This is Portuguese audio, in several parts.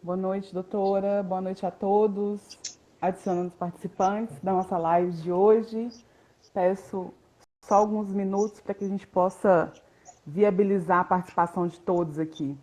Boa noite, doutora. Boa noite a todos. Adicionando os participantes da nossa live de hoje. Peço só alguns minutos para que a gente possa viabilizar a participação de todos aqui.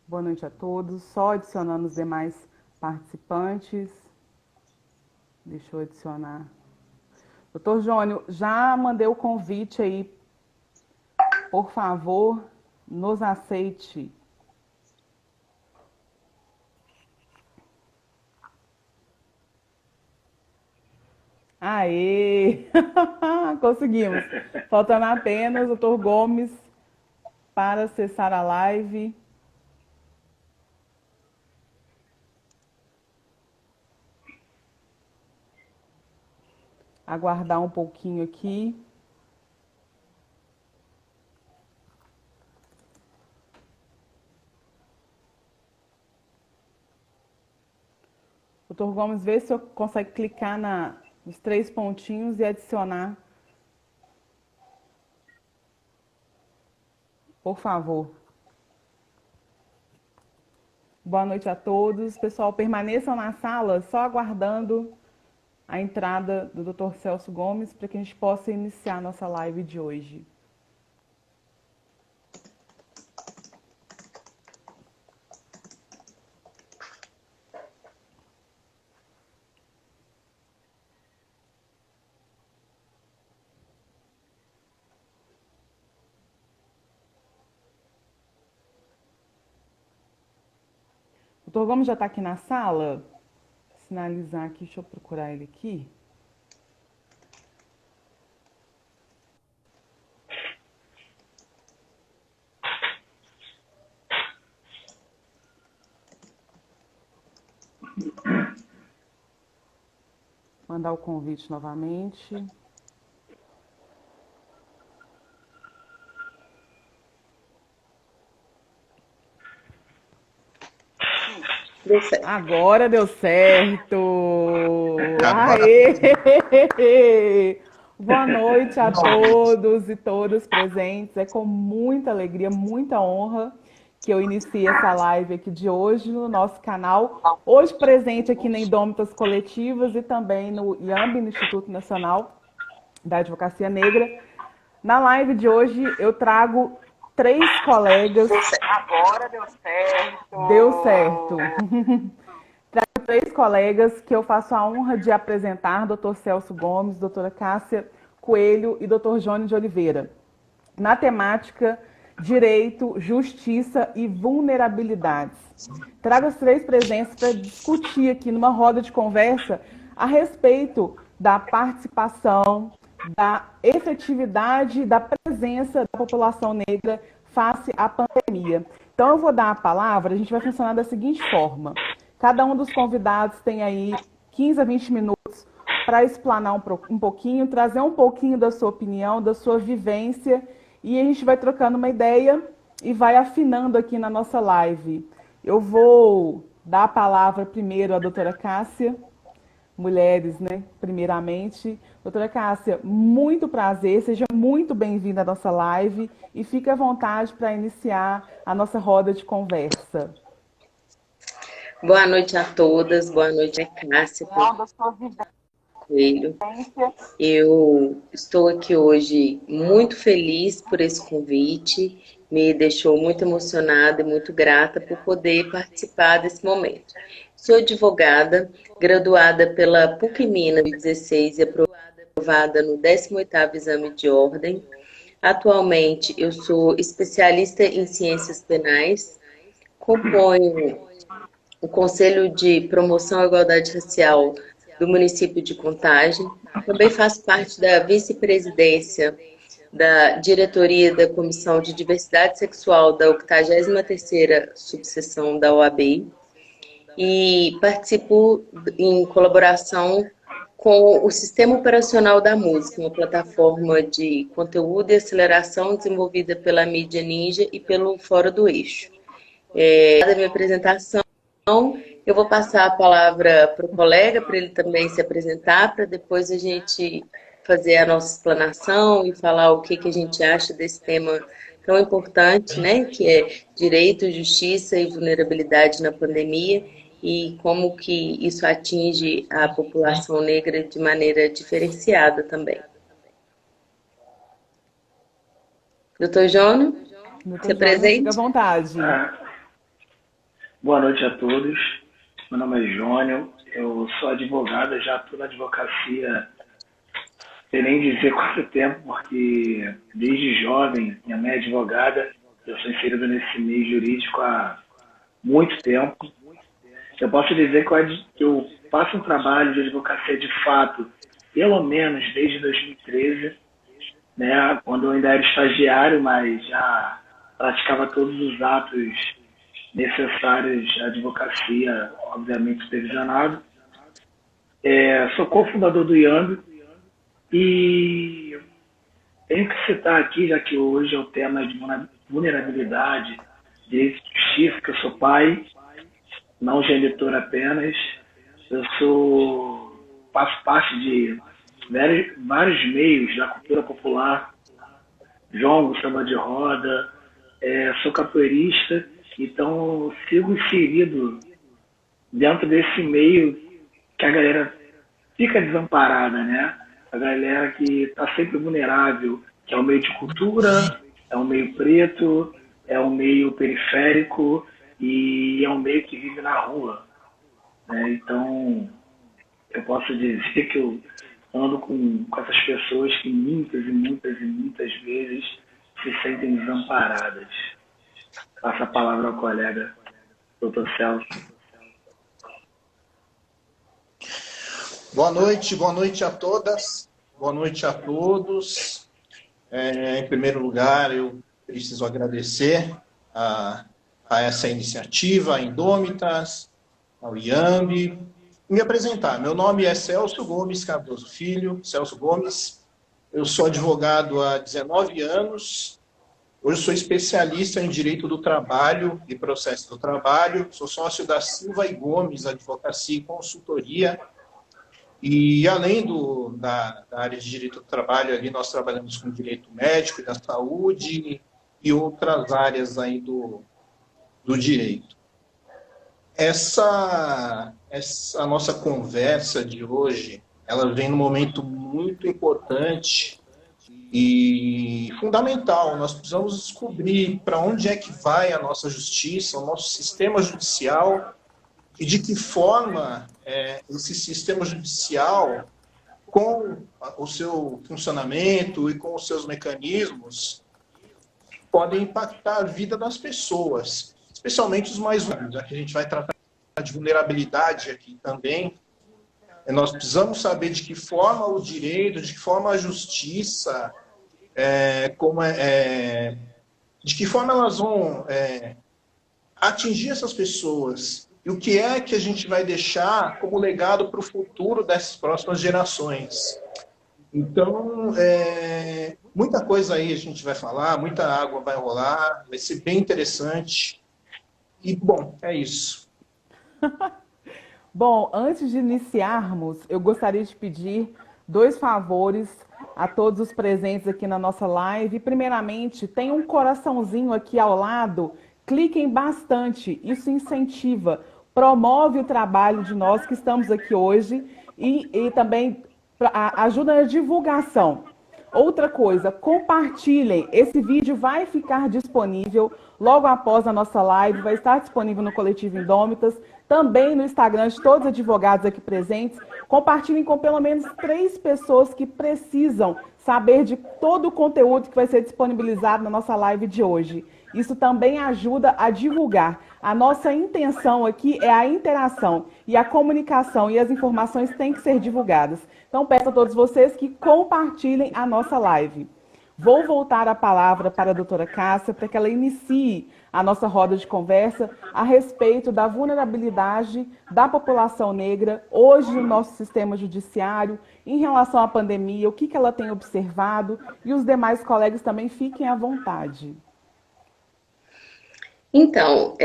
Boa noite a todos. Só adicionando os demais participantes. Deixa eu adicionar. Doutor Jônio, já mandei o convite aí. Por favor, nos aceite. Aê! Conseguimos. Faltando apenas o doutor Gomes para acessar a live. Aguardar um pouquinho aqui. Doutor Gomes, vê se eu consigo clicar nos 3 pontinhos e adicionar. Por favor. Boa noite a todos. Pessoal, permaneçam na sala, só aguardando a entrada do Dr. Celso Gomes para que a gente possa iniciar a nossa live de hoje. O Dr. Gomes já está aqui na sala? Vou sinalizar aqui, deixa eu procurar ele aqui. Mandar o convite novamente. Deu certo. Agora deu certo! Aê! Boa noite a todos e todas presentes. É com muita alegria, muita honra que eu inicie essa live aqui de hoje no nosso canal. Hoje presente aqui na Indômitas Coletivas e também no IAMB, no Instituto Nacional da Advocacia Negra. Na live de hoje eu trago 3 colegas. Agora deu certo. Deu certo. Trago 3 colegas que eu faço a honra de apresentar, Dr. Celso Gomes, doutora Cássia Coelho e Dr. Jônio de Oliveira, na temática Direito, Justiça e Vulnerabilidades. Trago os 3 presentes para discutir aqui numa roda de conversa a respeito da participação, da efetividade, da presença da população negra face à pandemia. Então eu vou dar a palavra, a gente vai funcionar da seguinte forma. Cada um dos convidados tem aí 15 a 20 minutos para explanar um pouquinho, trazer um pouquinho da sua opinião, da sua vivência, e a gente vai trocando uma ideia e vai afinando aqui na nossa live. Eu vou dar a palavra primeiro à doutora Cássia, mulheres, né, primeiramente. Doutora Cássia, muito prazer, seja muito bem-vinda à nossa live e fique à vontade para iniciar a nossa roda de conversa. Boa noite a todas, boa noite a Cássia Coelho. Eu estou aqui hoje muito feliz por esse convite, me deixou muito emocionada e muito grata por poder participar desse momento. Sou advogada, graduada pela PUC Minas em 2016 e aprovada no 18º Exame de Ordem. Atualmente eu sou especialista em ciências penais, componho o Conselho de Promoção à Igualdade Racial do município de Contagem. Também faço parte da vice-presidência da diretoria da Comissão de Diversidade Sexual da 83ª subseção da OAB e participo em colaboração com o Sistema Operacional da Música, uma plataforma de conteúdo e aceleração desenvolvida pela Mídia Ninja e pelo Fórum do Eixo. Da minha apresentação, eu vou passar a palavra para o colega, para ele também se apresentar, para depois a gente fazer a nossa explanação e falar o que a gente acha desse tema tão importante, né, que é direito, justiça e vulnerabilidade na pandemia, e como que isso atinge a população negra de maneira diferenciada também. Doutor Jônio, se apresente. Fique à vontade. Boa noite a todos. Meu nome é Jônio, eu sou advogado, já estou na advocacia, sem nem dizer quanto tempo, porque desde jovem, minha mãe é advogada, eu sou inserido nesse meio jurídico há muito tempo. Eu posso dizer que eu faço um trabalho de advocacia de fato, pelo menos desde 2013, né, quando eu ainda era estagiário, mas já praticava todos os atos necessários à advocacia, obviamente supervisionado. Sou cofundador do IAMB e tenho que citar aqui, já que hoje é o tema de vulnerabilidade, direito de justiça, que eu sou pai, não genitor apenas. Eu faço parte de vários meios da cultura popular, jongo, samba de roda, sou capoeirista, então sigo inserido dentro desse meio que a galera fica desamparada, né? A galera que está sempre vulnerável, que é o meio de cultura, é um meio preto, é um meio periférico e é um meio que vive na rua, né? Então, eu posso dizer que eu ando com essas pessoas que muitas e muitas e muitas vezes se sentem desamparadas. Passo a palavra ao colega, doutor Celso. Boa noite a todas, boa noite a todos. Em primeiro lugar, eu preciso agradecer a essa iniciativa, a Indômitas, ao IAMB, e me apresentar. Meu nome é Celso Gomes Cardoso Filho, Celso Gomes. Eu sou advogado há 19 anos. Hoje sou especialista em Direito do Trabalho e Processo do Trabalho. Sou sócio da Silva e Gomes Advocacia e Consultoria. E além da área de Direito do Trabalho, ali nós trabalhamos com Direito Médico e da Saúde e outras áreas aí do Direito. Essa nossa conversa de hoje, ela vem num momento muito importante e fundamental. Nós precisamos descobrir para onde é que vai a nossa justiça, o nosso sistema judicial, e de que forma esse sistema judicial, com o seu funcionamento e com os seus mecanismos, podem impactar a vida das pessoas, especialmente os mais vulneráveis. Já que a gente vai tratar de vulnerabilidade aqui também, nós precisamos saber de que forma o direito, de que forma a justiça, de que forma elas vão atingir essas pessoas e o que é que a gente vai deixar como legado para o futuro dessas próximas gerações. Então, muita coisa aí a gente vai falar, muita água vai rolar, vai ser bem interessante. E, bom, é isso. Bom, antes de iniciarmos, eu gostaria de pedir 2 favores a todos os presentes aqui na nossa live. Primeiramente, tem um coraçãozinho aqui ao lado, cliquem bastante, isso incentiva, promove o trabalho de nós que estamos aqui hoje e também ajuda na divulgação. Outra coisa, compartilhem, esse vídeo vai ficar disponível logo após a nossa live, vai estar disponível no Coletivo Indômitas. Também no Instagram de todos os advogados aqui presentes, compartilhem com pelo menos 3 pessoas que precisam saber de todo o conteúdo que vai ser disponibilizado na nossa live de hoje. Isso também ajuda a divulgar. A nossa intenção aqui é a interação e a comunicação e as informações têm que ser divulgadas. Então, peço a todos vocês que compartilhem a nossa live. Vou voltar a palavra para a doutora Cássia para que ela inicie a nossa roda de conversa a respeito da vulnerabilidade da população negra hoje no nosso sistema judiciário, em relação à pandemia, o que ela tem observado, e os demais colegas também fiquem à vontade. Então,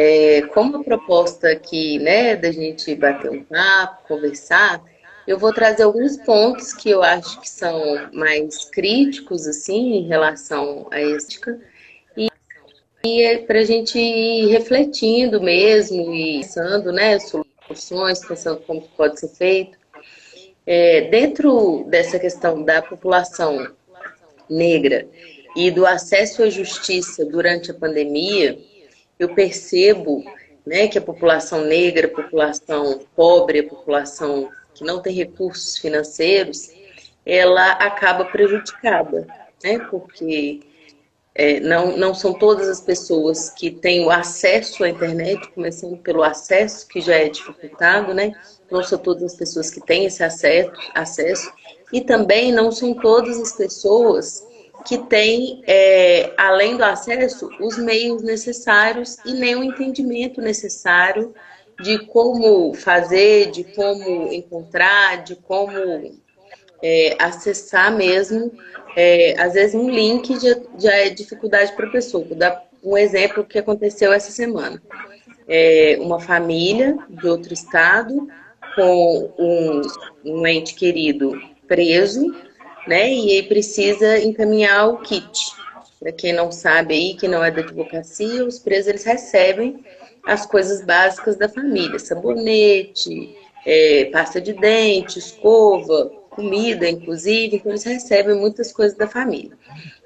como a proposta aqui, né, da gente bater um papo, conversar, eu vou trazer alguns pontos que eu acho que são mais críticos, assim, em relação à ética, e é para a gente ir refletindo mesmo e pensando, né, soluções, pensando como pode ser feito. Dentro dessa questão da população negra e do acesso à justiça durante a pandemia, eu percebo, né, que a população negra, a população pobre, a população que não tem recursos financeiros, ela acaba prejudicada, né, porque não são todas as pessoas que têm o acesso à internet, começando pelo acesso, que já é dificultado, né, não são todas as pessoas que têm esse acesso, e também não são todas as pessoas que têm, além do acesso, os meios necessários e nem o entendimento necessário de como fazer, de como encontrar, de como acessar mesmo. Às vezes um link já é dificuldade para a pessoa. Vou dar um exemplo que aconteceu essa semana. Uma família de outro estado com um ente querido preso, né? E aí precisa encaminhar o kit. Para quem não sabe aí, que não é da advocacia, os presos eles recebem as coisas básicas da família: sabonete, pasta de dente, escova, comida, inclusive. Então eles recebem muitas coisas da família.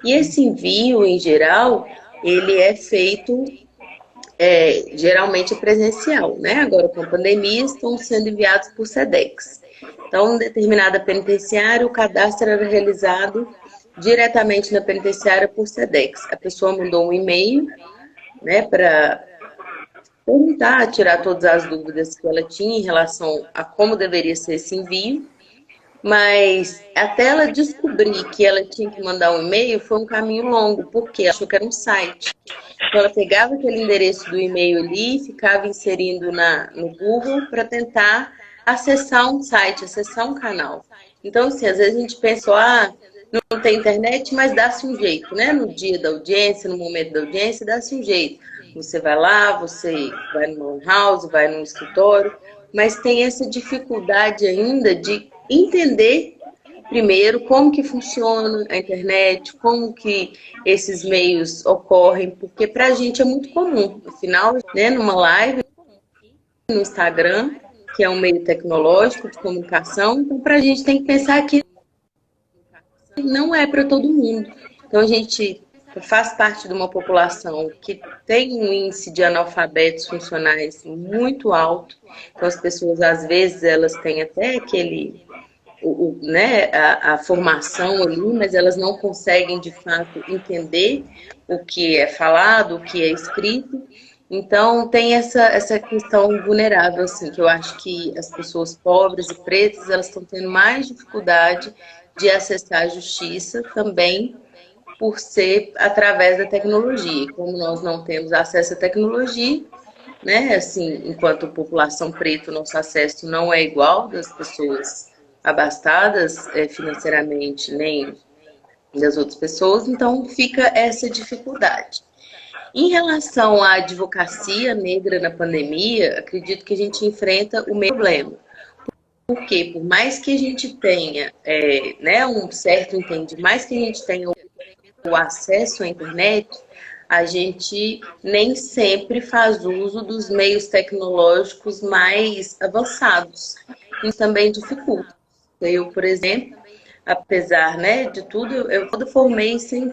E esse envio, em geral, ele é feito geralmente presencial, né? Agora, com a pandemia, estão sendo enviados por SEDEX. Então, em determinada penitenciária, o cadastro era realizado diretamente na penitenciária por SEDEX. A pessoa mandou um e-mail, né, para perguntar, tirar todas as dúvidas que ela tinha em relação a como deveria ser esse envio, mas até ela descobrir que ela tinha que mandar um e-mail foi um caminho longo, porque ela achou que era um site. Então, ela pegava aquele endereço do e-mail ali, ficava inserindo no Google para tentar acessar um site, acessar um canal. Então, assim, às vezes a gente pensa, não tem internet, mas dá-se um jeito, né? No dia da audiência, no momento da audiência, dá-se um jeito. Você vai lá, você vai no house, vai no escritório, mas tem essa dificuldade ainda de entender primeiro como que funciona a internet, como que esses meios ocorrem, porque para a gente é muito comum. Afinal, né, numa live no Instagram, que é um meio tecnológico de comunicação, então para a gente tem que pensar que não é para todo mundo. Então a gente faz parte de uma população que tem um índice de analfabetos funcionais muito alto. Então as pessoas, às vezes, elas têm até né, a formação ali, mas elas não conseguem, de fato, entender o que é falado, o que é escrito. Então, tem essa questão vulnerável, assim, que eu acho que as pessoas pobres e pretas, elas estão tendo mais dificuldade de acessar a justiça também por ser através da tecnologia. Como nós não temos acesso à tecnologia, né, assim, enquanto população preta, o nosso acesso não é igual das pessoas abastadas financeiramente, nem das outras pessoas, então fica essa dificuldade. Em relação à advocacia negra na pandemia, acredito que a gente enfrenta o mesmo problema. Porque, por mais que a gente tenha né, um certo entendimento, mais que a gente tenha o acesso à internet, a gente nem sempre faz uso dos meios tecnológicos mais avançados. Isso também dificulta. Eu, por exemplo, apesar, né, de tudo, eu formei sem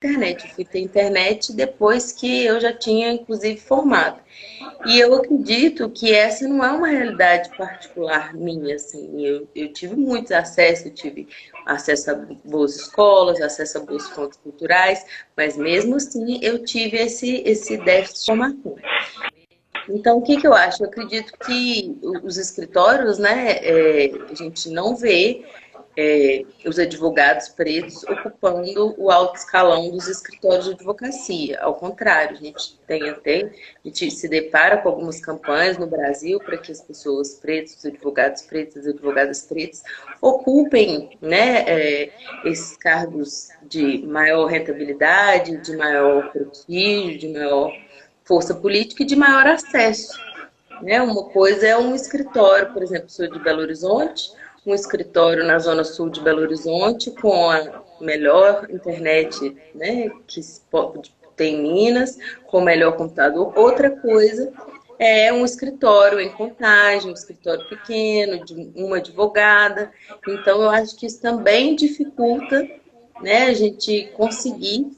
internet. Eu fui ter internet depois que eu já tinha, inclusive, formado. E eu acredito que essa não é uma realidade particular minha, assim. Eu tive muitos acessos, eu tive acesso a boas escolas, acesso a boas fontes culturais, mas mesmo assim eu tive esse déficit de formação. Então, o que que eu acho? Eu acredito que os escritórios, né, a gente não vê os advogados pretos ocupando o alto escalão dos escritórios de advocacia. Ao contrário, a gente se depara com algumas campanhas no Brasil para que as pessoas pretas, os advogados pretos, as advogadas pretas, ocupem, né, esses cargos de maior rentabilidade, de maior prestígio, de maior força política e de maior acesso. Né? Uma coisa é um escritório, por exemplo, sou de Belo Horizonte, um escritório na zona sul de Belo Horizonte com a melhor internet, né, que tem em Minas, com o melhor computador. Outra coisa é um escritório em Contagem, um escritório pequeno, de uma advogada. Então, eu acho que isso também dificulta, né, a gente conseguir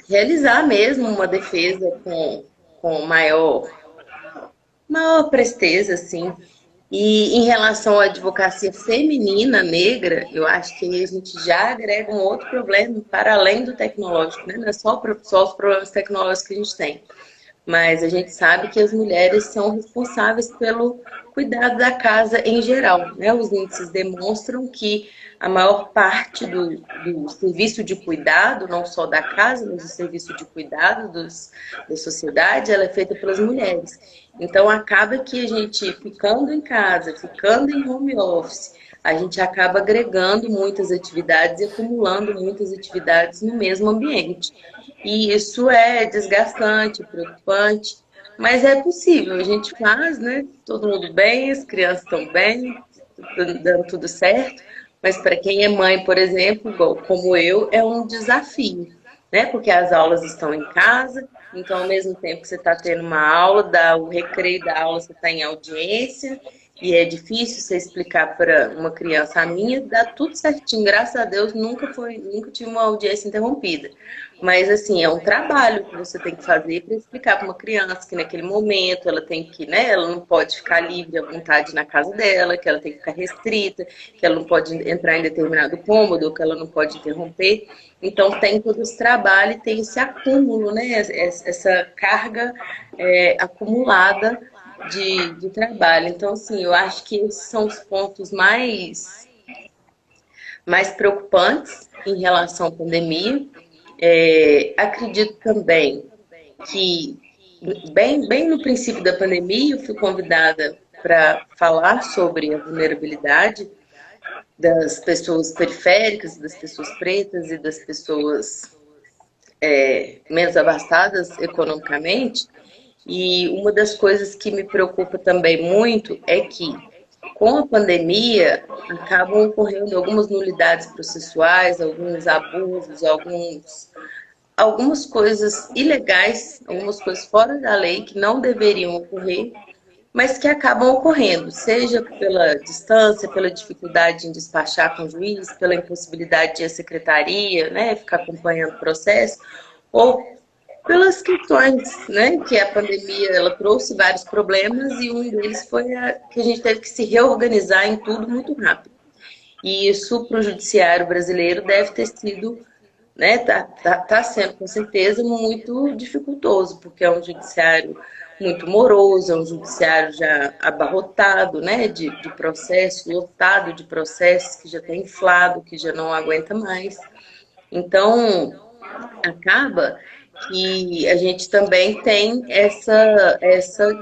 realizar mesmo uma defesa com maior presteza, assim. E em relação à advocacia feminina negra, eu acho que a gente já agrega um outro problema para além do tecnológico, né? Não é só os problemas tecnológicos que a gente tem, mas a gente sabe que as mulheres são responsáveis pelo cuidado da casa em geral, né? Os índices demonstram que a maior parte do serviço de cuidado, não só da casa, mas do serviço de cuidado da sociedade, ela é feita pelas mulheres. Então, acaba que a gente, ficando em casa, ficando em home office, a gente acaba agregando muitas atividades e acumulando muitas atividades no mesmo ambiente. E isso é desgastante, preocupante, mas é possível, a gente faz, né? Todo mundo bem, as crianças estão bem, dando tudo certo. Mas para quem é mãe, por exemplo, igual como eu, é um desafio, né? Porque as aulas estão em casa, então ao mesmo tempo que você está tendo uma aula, o recreio da aula você está em audiência, e é difícil você explicar para uma criança. A minha dá tudo certinho, graças a Deus, nunca tive uma audiência interrompida. Mas, assim, é um trabalho que você tem que fazer para explicar para uma criança que naquele momento ela tem que, né, ela não pode ficar livre à vontade na casa dela, que ela tem que ficar restrita, que ela não pode entrar em determinado cômodo, que ela não pode interromper. Então, tem todo esse trabalho e tem esse acúmulo, né, essa carga acumulada de trabalho. Então, assim, eu acho que esses são os pontos mais preocupantes em relação à pandemia. Acredito também que, bem no princípio da pandemia, eu fui convidada para falar sobre a vulnerabilidade das pessoas periféricas, das pessoas pretas e das pessoas menos abastadas economicamente. E uma das coisas que me preocupa também muito é que, com a pandemia, acabam ocorrendo algumas nulidades processuais, alguns abusos, algumas coisas ilegais, algumas coisas fora da lei que não deveriam ocorrer, mas que acabam ocorrendo, seja pela distância, pela dificuldade em despachar com o juiz, pela impossibilidade de ir à secretaria, né, ficar acompanhando o processo, ou pelas questões, né, que a pandemia ela trouxe vários problemas e um deles foi que a gente teve que se reorganizar em tudo muito rápido. E isso para o judiciário brasileiro deve ter sido, né, tá sendo com certeza muito dificultoso, porque é um judiciário muito moroso, é um judiciário já abarrotado, né, de processos, lotado de processos, que já está inflado, que já não aguenta mais. Então, acaba que a gente também tem essa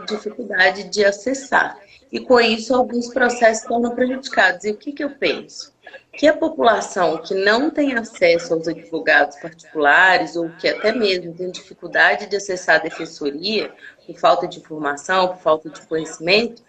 dificuldade de acessar. E com isso, alguns processos tornam prejudicados. E o que eu penso? Que a população que não tem acesso aos advogados particulares, ou que até mesmo tem dificuldade de acessar a defensoria, por falta de informação, por falta de conhecimento,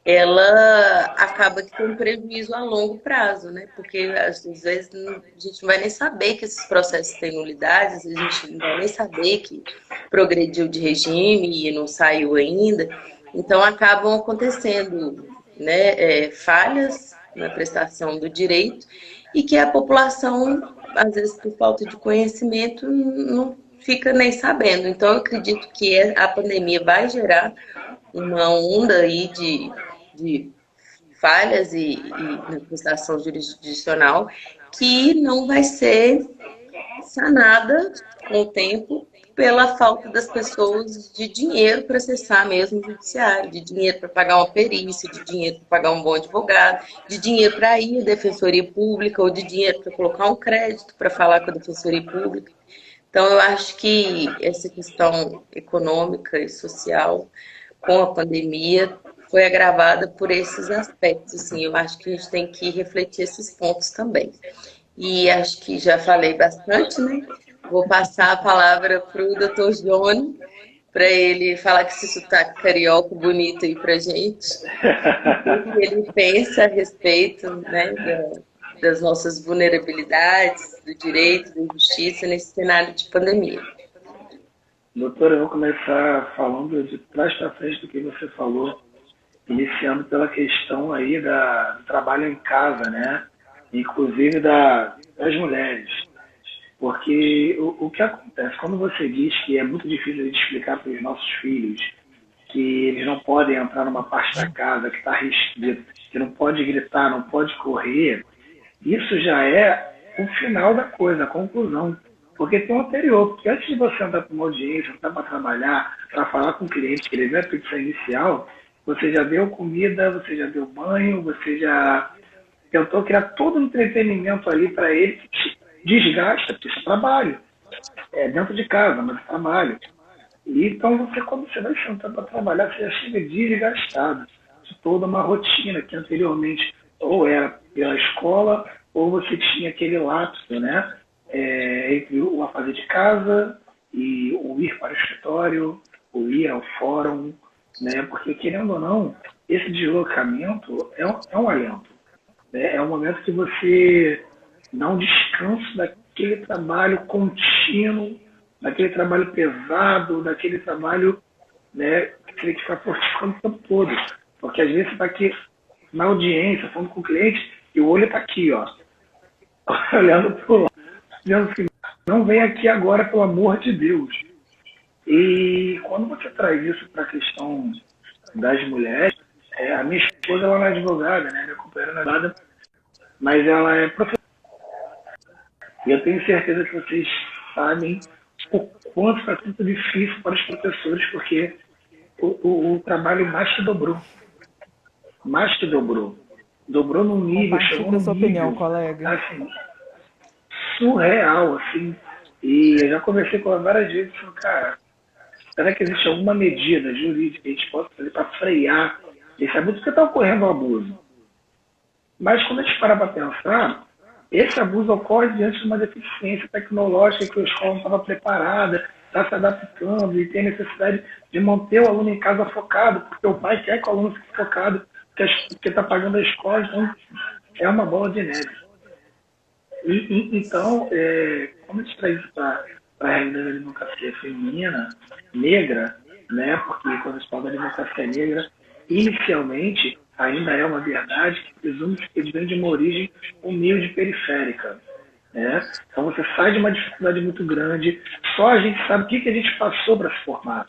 ela acaba que tem um prejuízo a longo prazo, né? Porque às vezes a gente não vai nem saber que esses processos têm nulidades, a gente não vai nem saber que progrediu de regime e não saiu ainda. Então acabam acontecendo, né, falhas na prestação do direito e que a população às vezes por falta de conhecimento, não fica nem sabendo. Então, eu acredito que a pandemia vai gerar uma onda aí de falhas na prestação jurisdicional que não vai ser sanada com o tempo pela falta das pessoas de dinheiro para acessar mesmo o judiciário, de dinheiro para pagar uma perícia, de dinheiro para pagar um bom advogado, de dinheiro para ir à defensoria pública ou de dinheiro para colocar um crédito para falar com a defensoria pública. Então, eu acho que essa questão econômica e social com a pandemia foi agravada por esses aspectos. Assim, eu acho que a gente tem que refletir esses pontos também. E acho que já falei bastante, né? Vou passar a palavra para o Dr. Johnny, para ele falar com esse sotaque carioca bonito aí para gente. O que ele pensa a respeito, né, das nossas vulnerabilidades, do direito, da justiça nesse cenário de pandemia. Doutora, eu vou começar falando de trás para frente do que você falou, iniciando pela questão aí do trabalho em casa, né? Inclusive das mulheres. Porque o que acontece, quando você diz que é muito difícil de explicar para os nossos filhos que eles não podem entrar numa parte da casa que está restrita, que não pode gritar, não pode correr, isso já é o final da coisa, a conclusão. Porque tem o anterior, porque antes de você entrar para uma audiência, entrar para trabalhar, para falar com o cliente, que ele vê a pizza inicial, você já deu comida, você já deu banho, você já tentou criar todo o entretenimento ali para ele, que desgasta, porque isso é trabalho. É dentro de casa, mas é trabalho. E então, quando você vai sentar para trabalhar, você já chega desgastado de toda uma rotina que anteriormente ou era pela escola, ou você tinha aquele lapso, né? Entre o a fazer de casa e o ir para o escritório, o ir ao fórum, né? Porque, querendo ou não, esse deslocamento é um alento. Né? É um momento que você dá um descanso daquele trabalho contínuo, daquele trabalho pesado, daquele trabalho, né, que tem que ficar fortificando o tempo todo. Porque às vezes você está aqui na audiência, falando com o cliente, e o olho está aqui, ó, olhando para o lado, dizendo assim, não vem aqui agora, pelo amor de Deus. E quando você traz isso para a questão das mulheres, a minha esposa ela não é advogada, né? Minha companheira não é advogada, mas ela é professora. E eu tenho certeza que vocês sabem o quanto está tudo difícil para os professores, porque o trabalho mais que dobrou. Mais que dobrou. Dobrou num nível, chegou num sua nível, opinião, colega. Assim, surreal, assim. E eu já conversei com ela várias vezes, falei, cara, será que existe alguma medida jurídica que a gente possa fazer para frear esse abuso? Porque está ocorrendo um abuso. Mas quando a gente para pensar, esse abuso ocorre diante de uma deficiência tecnológica que a escola não estava preparada, está se adaptando e tem necessidade de manter o aluno em casa focado, porque o pai quer que o aluno fique focado, porque está pagando a escola, então é uma bola de neve. Então, como a gente traz isso para a realidade da democracia feminina, negra, né? Porque quando a gente fala da democracia negra, inicialmente ainda é uma verdade que presume que ele vem de uma origem humilde periférica. Né? Então você sai de uma dificuldade muito grande, só a gente sabe o que a gente passou para se formar.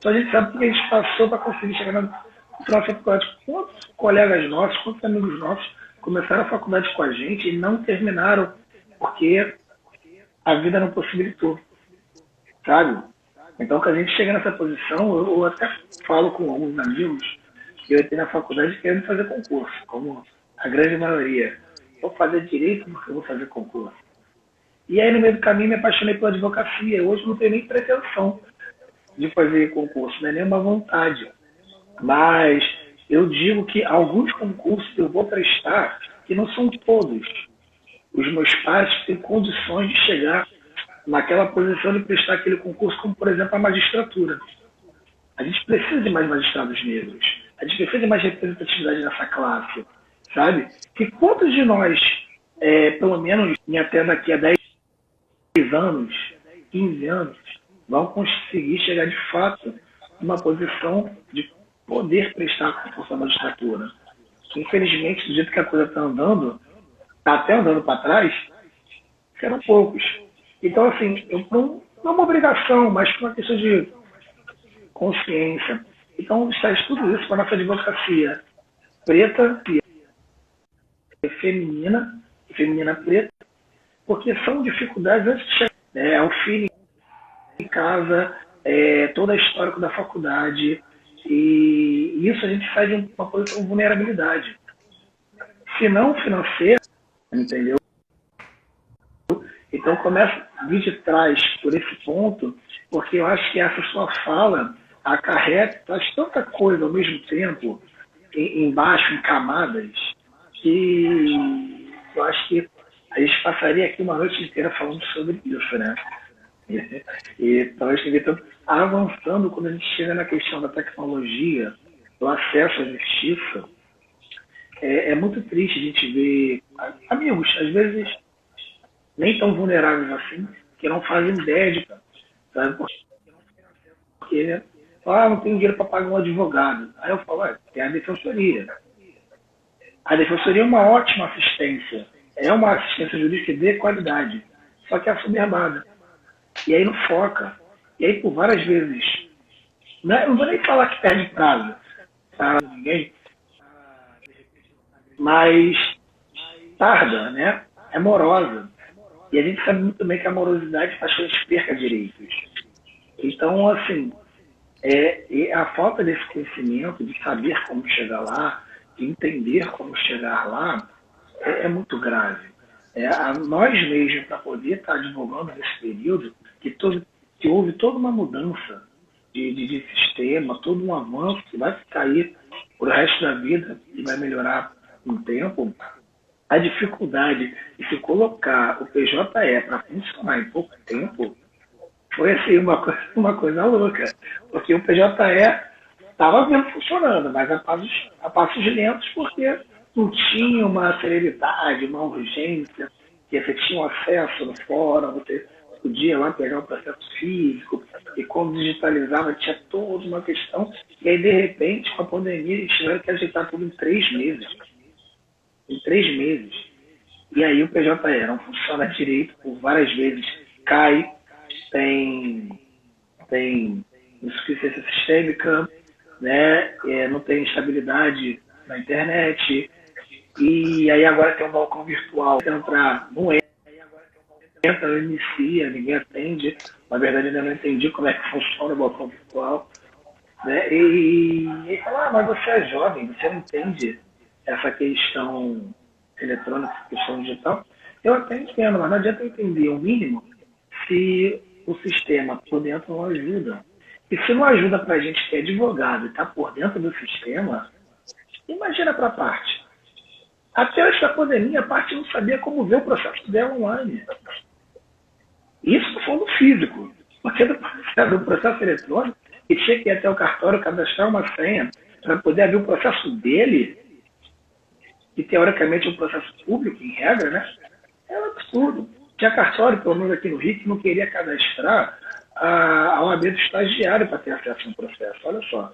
Só a gente sabe o que a gente passou para conseguir chegar na faculdade. Quantos colegas nossos, quantos amigos nossos começaram a faculdade com a gente e não terminaram porque a vida não possibilitou. Sabe? Então, que a gente chega nessa posição, eu até falo com alguns amigos que eu entrei na faculdade querendo fazer concurso, como a grande maioria. Vou fazer direito porque eu vou fazer concurso. E aí, no meio do caminho, me apaixonei pela advocacia. Hoje não tenho nem pretensão de fazer concurso, não é nenhuma vontade. Mas eu digo que alguns concursos eu vou prestar, que não são todos. Os meus pais têm condições de chegar naquela posição de prestar aquele concurso, como, por exemplo, a magistratura. A gente precisa de mais magistrados negros. A gente precisa de mais representatividade nessa classe, sabe? E quantos de nós, pelo menos até daqui a 10 anos, 15 anos, vão conseguir chegar de fato numa posição de poder prestar concurso à magistratura? Infelizmente, do jeito que a coisa está andando, está até andando para trás, que eram poucos. Então, assim, não é uma obrigação, mas por uma questão de consciência. Então, traz tudo isso para a nossa advocacia preta e feminina preta, porque são dificuldades antes de chegar. É o filho em casa, toda a história da faculdade, e isso a gente sai de uma posição de vulnerabilidade. Se não financeira, entendeu? Então começa a vir de trás por esse ponto, porque eu acho que essa sua fala acarreta, traz tanta coisa ao mesmo tempo, embaixo, em camadas, que eu acho que a gente passaria aqui uma noite inteira falando sobre isso, né? E talvez tenha avançando quando a gente chega na questão da tecnologia, do acesso à justiça. É muito triste a gente ver amigos, às vezes, nem tão vulneráveis assim, que não fazem ideia de, sabe? Porque não tem dinheiro para pagar um advogado. Aí eu falo, tem a defensoria. A defensoria é uma ótima assistência. É uma assistência jurídica de qualidade. Só que é assoberbada. E aí não foca. E aí por várias vezes. Não vou nem falar que perde prazo para ninguém. Mas tarda, né? É morosa. E a gente sabe muito bem que a morosidade faz com que a gente perca direitos. Então, assim, a falta desse conhecimento, de saber como chegar lá, de entender como chegar lá, é muito grave. Nós mesmos, para poder estar advogando nesse período, que houve toda uma mudança de sistema, todo um avanço que vai ficar aí por o resto da vida e vai melhorar com o tempo, a dificuldade de se colocar o PJE para funcionar em pouco tempo foi assim, uma coisa louca. Porque o PJE estava vendo funcionando, mas a passos lentos, porque não tinha uma celeridade, uma urgência, que você tinha um acesso no fórum, você podia lá pegar o processo físico, e quando digitalizava tinha toda uma questão, e aí de repente, com a pandemia, eles tiveram que ajeitar tudo em 3 meses. Em 3 meses. E aí o PJE não funciona direito, por várias vezes cai, tem insuficiência sistêmica, né? Não tem estabilidade na internet, e aí agora tem um balcão virtual, entrar, não entra, não inicia, ninguém atende, na verdade ainda não entendi como é que funciona o balcão virtual, né? E fala, mas você é jovem, você não entende essa questão eletrônica, essa questão digital. Eu até entendo, mas não adianta eu entender o mínimo se o sistema por dentro não ajuda. E se não ajuda para a gente que é advogado e está por dentro do sistema, imagina para a parte. Até antes da pandemia, a parte não sabia como ver o processo dela online. Isso no fundo físico. Porque do processo eletrônico, que tinha que ir até o cartório cadastrar uma senha para poder abrir o processo dele, que teoricamente é um processo público, em regra, né? É um absurdo. Tinha cartório, pelo menos aqui no Rio, que não queria cadastrar a OAB do estagiário para ter acesso ao processo. Olha só.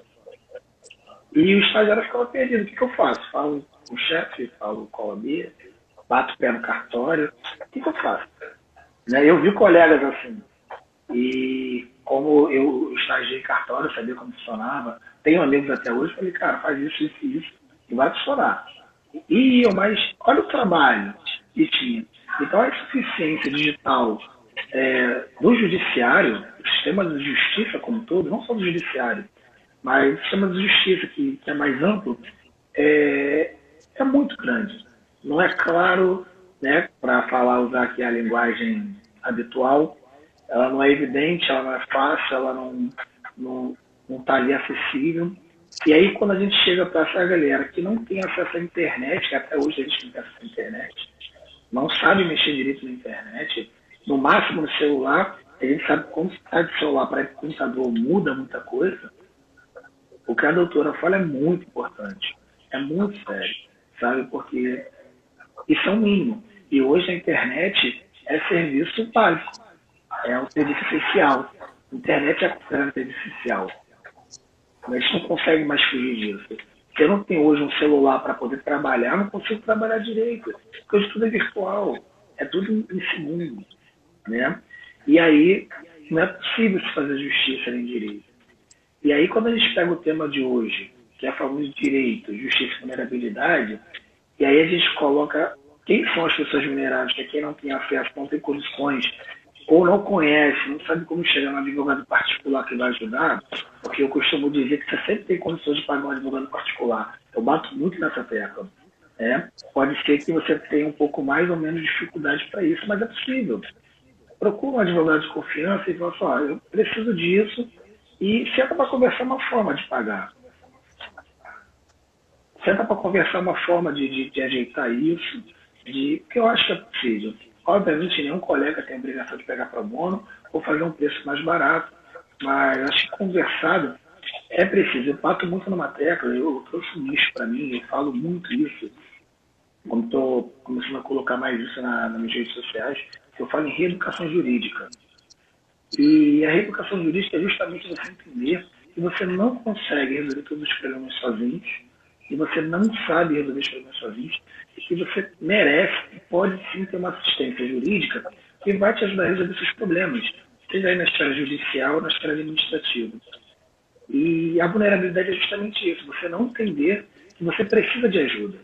E o estagiário ficava perdido. O que eu faço? Falo com o chefe, falo com a OAB, bato o pé no cartório. O que eu faço? Né? Eu vi colegas assim. E como eu estagiei em cartório, sabia como funcionava, tenho amigos até hoje, falei, cara, faz isso, isso e isso, e vai funcionar. Mas olha o trabalho que tinha. Então a insuficiência digital do judiciário, o sistema de justiça como um todo, não só do judiciário, mas o sistema de justiça que é mais amplo, é muito grande. Não é claro, né, para usar aqui a linguagem habitual, ela não é evidente, ela não é fácil, ela não está ali acessível. E aí, quando a gente chega para essa galera que não tem acesso à internet, que até hoje a gente não tem acesso à internet, não sabe mexer direito na internet, no máximo no celular, a gente sabe que quando sai de celular para computador muda muita coisa, o que a doutora fala é muito importante, é muito sério, sabe? Porque isso é o mínimo. E hoje a internet é serviço básico, é um serviço essencial. A internet é considerada serviço essencial. A gente não consegue mais fugir disso. Se eu não tenho hoje um celular para poder trabalhar, eu não consigo trabalhar direito. Porque hoje tudo é virtual. é tudo em segundo, né? E aí não é possível se fazer justiça nem direito. E aí quando a gente pega o tema de hoje, que é falando de direito, justiça e vulnerabilidade, e aí a gente coloca quem são as pessoas vulneráveis, que é quem não tem acesso, não tem condições, ou não conhece, não sabe como chegar no advogado particular que vai ajudar, porque eu costumo dizer que você sempre tem condições de pagar um advogado particular. Eu bato muito nessa tecla. Pode ser que você tenha um pouco mais ou menos dificuldade para isso, mas é possível. Procura um advogado de confiança e fala assim, eu preciso disso, e senta para conversar uma forma de pagar. Senta para conversar uma forma de ajeitar isso, porque eu acho que é possível. Obviamente, nenhum colega tem a obrigação de pegar pro bono ou fazer um preço mais barato, mas acho que conversado é preciso. Eu bato muito numa tecla, eu trouxe um nicho para mim, eu falo muito isso, quando estou começando a colocar mais isso nas redes sociais, eu falo em reeducação jurídica. E a reeducação jurídica é justamente você entender que você não consegue resolver todos os problemas sozinhos, e você não sabe resolver os problemas sozinhos, e que você merece e pode sim ter uma assistência jurídica que vai te ajudar a resolver seus problemas, seja aí na esfera judicial ou na esfera administrativa. E a vulnerabilidade é justamente isso, você não entender que você precisa de ajuda.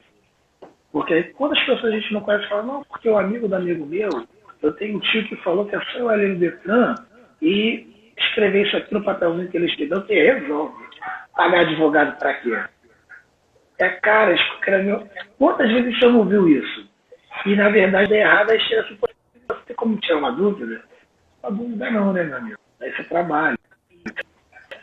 Porque quando as pessoas a gente não conhece, falam, não, porque o amigo do amigo meu, eu tenho um tio que falou que é só eu ali no Detran e escrever isso aqui no papelzinho que eles te dão, que resolve. Pagar advogado para quê? É cara, escreveu. Quantas vezes você não viu isso? E na verdade é errado, aí chega assim, você tem como tirar uma dúvida? Uma dúvida não, né, meu amigo? Aí você trabalha.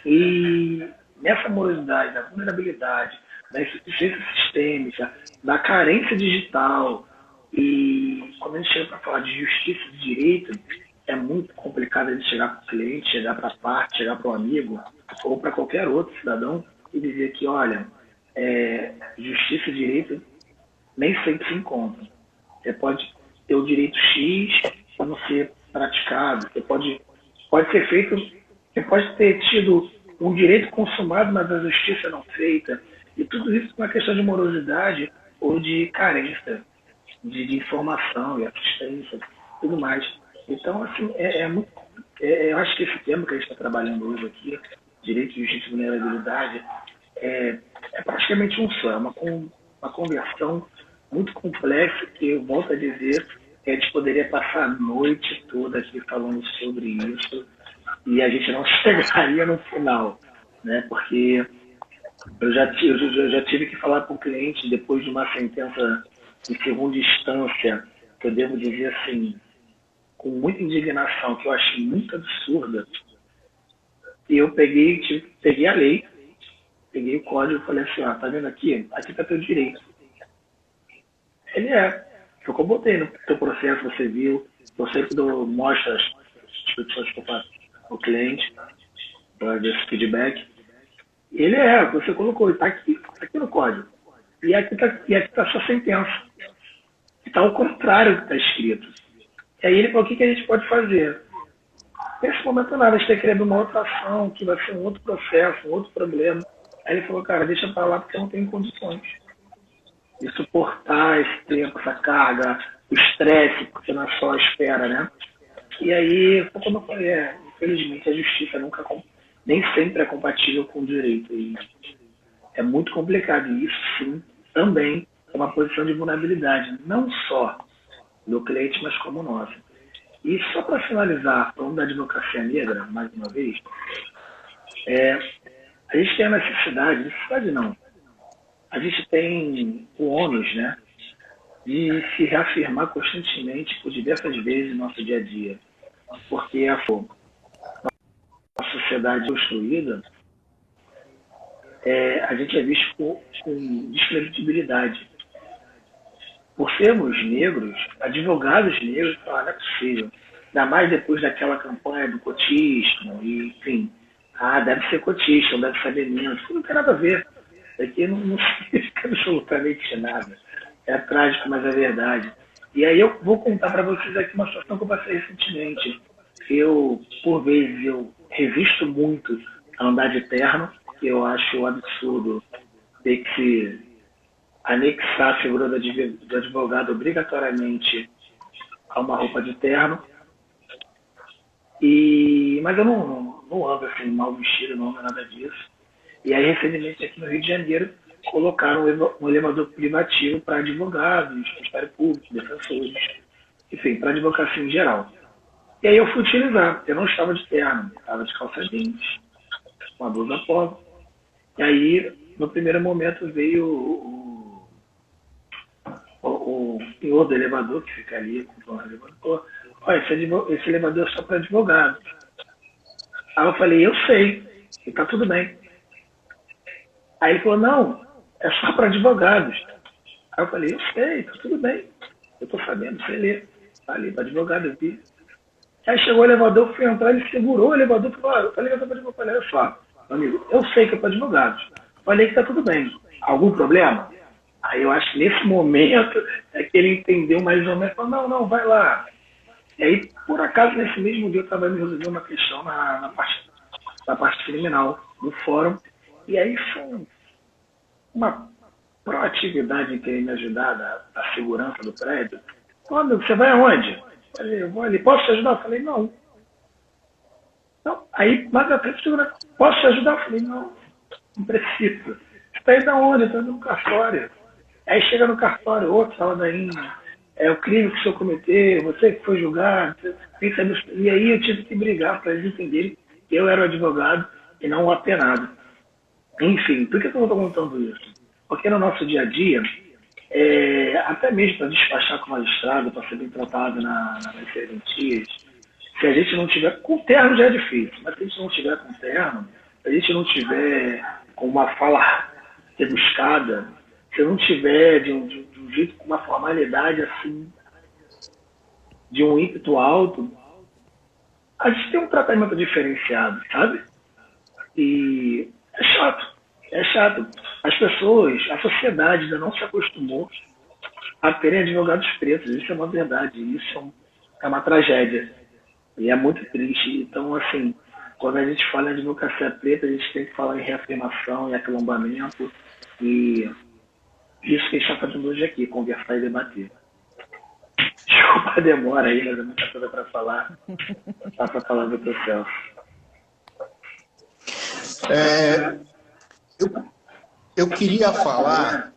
E nessa morosidade, da vulnerabilidade, da insuficiência sistêmica, da carência digital, e quando a gente chega para falar de justiça e de direito, é muito complicado a gente chegar para o cliente, chegar para a parte, chegar para o amigo, ou para qualquer outro cidadão, e dizer que, olha, justiça e direito nem sempre se encontram. Você pode ter o direito X para não ser praticado, você pode ser feito, você pode ter tido um direito consumado, mas a justiça não feita, e tudo isso é uma questão de morosidade ou de carência de informação e assistência, tudo mais. Então, assim, eu acho que esse tema que a gente está trabalhando hoje aqui, direito, justiça e vulnerabilidade, é praticamente um só, é uma conversão muito complexa que, eu volto a dizer, que a gente poderia passar a noite toda aqui falando sobre isso e a gente não chegaria no final, né? Porque eu já tive que falar para o cliente, depois de uma sentença em segunda instância, que eu devo dizer assim, com muita indignação, que eu achei muito absurda, e eu peguei a lei, peguei o código e falei assim, tá vendo aqui? Aqui tá teu direito. Ele foi o que eu botei no teu processo, você viu, eu sempre mostro as discussões que eu faço ao cliente, para ver esse feedback. Ele você colocou, tá aqui no código. E aqui tá a sua sentença. Está ao contrário do que está escrito. E aí ele falou, o que a gente pode fazer? Nesse momento nada, a gente tem que criar uma outra ação, que vai ser um outro processo, um outro problema. Aí ele falou, cara, deixa para lá porque eu não tenho condições de suportar esse tempo, essa carga, o estresse, porque não é só a espera, né? E aí, como eu falei, infelizmente a justiça nem sempre é compatível com o direito. E é muito complicado. E isso, sim, também é uma posição de vulnerabilidade, não só do cliente, mas como nossa. E só para finalizar, falando da advocacia negra, mais uma vez, a gente tem a necessidade não, a gente tem o ônus, né, de se reafirmar constantemente por diversas vezes no nosso dia a dia, porque a sociedade construída, a gente é visto com descredibilidade. Por sermos negros, advogados negros, não é possível. Ainda mais depois daquela campanha do cotismo, e, enfim, deve ser cotista, deve saber menos. Isso não tem nada a ver. Aqui não significa absolutamente nada. É trágico, mas é verdade. E aí eu vou contar para vocês aqui uma situação que eu passei recentemente. Por vezes, eu revisto muito a andar de terno, porque eu acho um absurdo ter que se anexar a figura do advogado obrigatoriamente a uma roupa de terno. Mas eu não ando assim, mal vestido, não é nada disso. E aí, recentemente, aqui no Rio de Janeiro, colocaram um elevador privativo para advogados, Ministério Público, defensores, enfim, para advocacia em geral. E aí eu fui utilizar. Eu não estava de terno, estava de calça jeans, uma blusa polo. E aí, no primeiro momento, veio o senhor do elevador, que fica ali com o dono do elevador. Olha, esse elevador é só para advogados. Aí eu falei, eu sei, e tá tudo bem. Aí ele falou, não, é só para advogados. Aí eu falei, eu sei, tá tudo bem. Eu tô sabendo, sei ler. Tá ali, para advogado, eu vi. Aí chegou o elevador, fui entrar, ele segurou o elevador e falou, eu falei que é para advogado. Olha só, amigo, eu sei que é para advogados. Falei que tá tudo bem. Algum problema? Aí eu acho que nesse momento é que ele entendeu mais ou menos, falou, não, vai lá. E aí, por acaso, nesse mesmo dia eu estava me resolvendo uma questão na parte criminal do fórum. E aí foi uma proatividade em querer me ajudar da segurança do prédio. Amigo, você vai aonde? Eu falei, eu vou ali. Posso te ajudar? Eu falei, não. Aí, mais à frente, posso te ajudar? Eu falei, não precisa. Você está indo aonde? Eu estou indo no cartório. Aí chega no cartório, outro ladainha. É o crime que o senhor cometeu, você que foi julgado. E aí eu tive que brigar para eles entenderem que eu era o advogado e não o apenado. Enfim, por que eu estou contando isso? Porque no nosso dia a dia, até mesmo para despachar com o magistrado, para ser bem tratado nas serventias, se a gente não tiver, com terno já é difícil, mas se a gente não tiver com terno, se a gente não tiver com uma fala rebuscada, se eu não tiver de um jeito com uma formalidade assim, de um ímpeto alto, a gente tem um tratamento diferenciado, sabe? E é chato. As pessoas, a sociedade ainda não se acostumou a terem advogados pretos. Isso é uma verdade, isso é uma tragédia. E é muito triste. Então, assim, quando a gente fala em advocacia preta, a gente tem que falar em reafirmação, em aquilombamento, e isso que a gente está fazendo hoje aqui, conversar e debater. Desculpa a demora aí, mas é muita coisa para falar. Passa a palavra para o Celso. Eu queria falar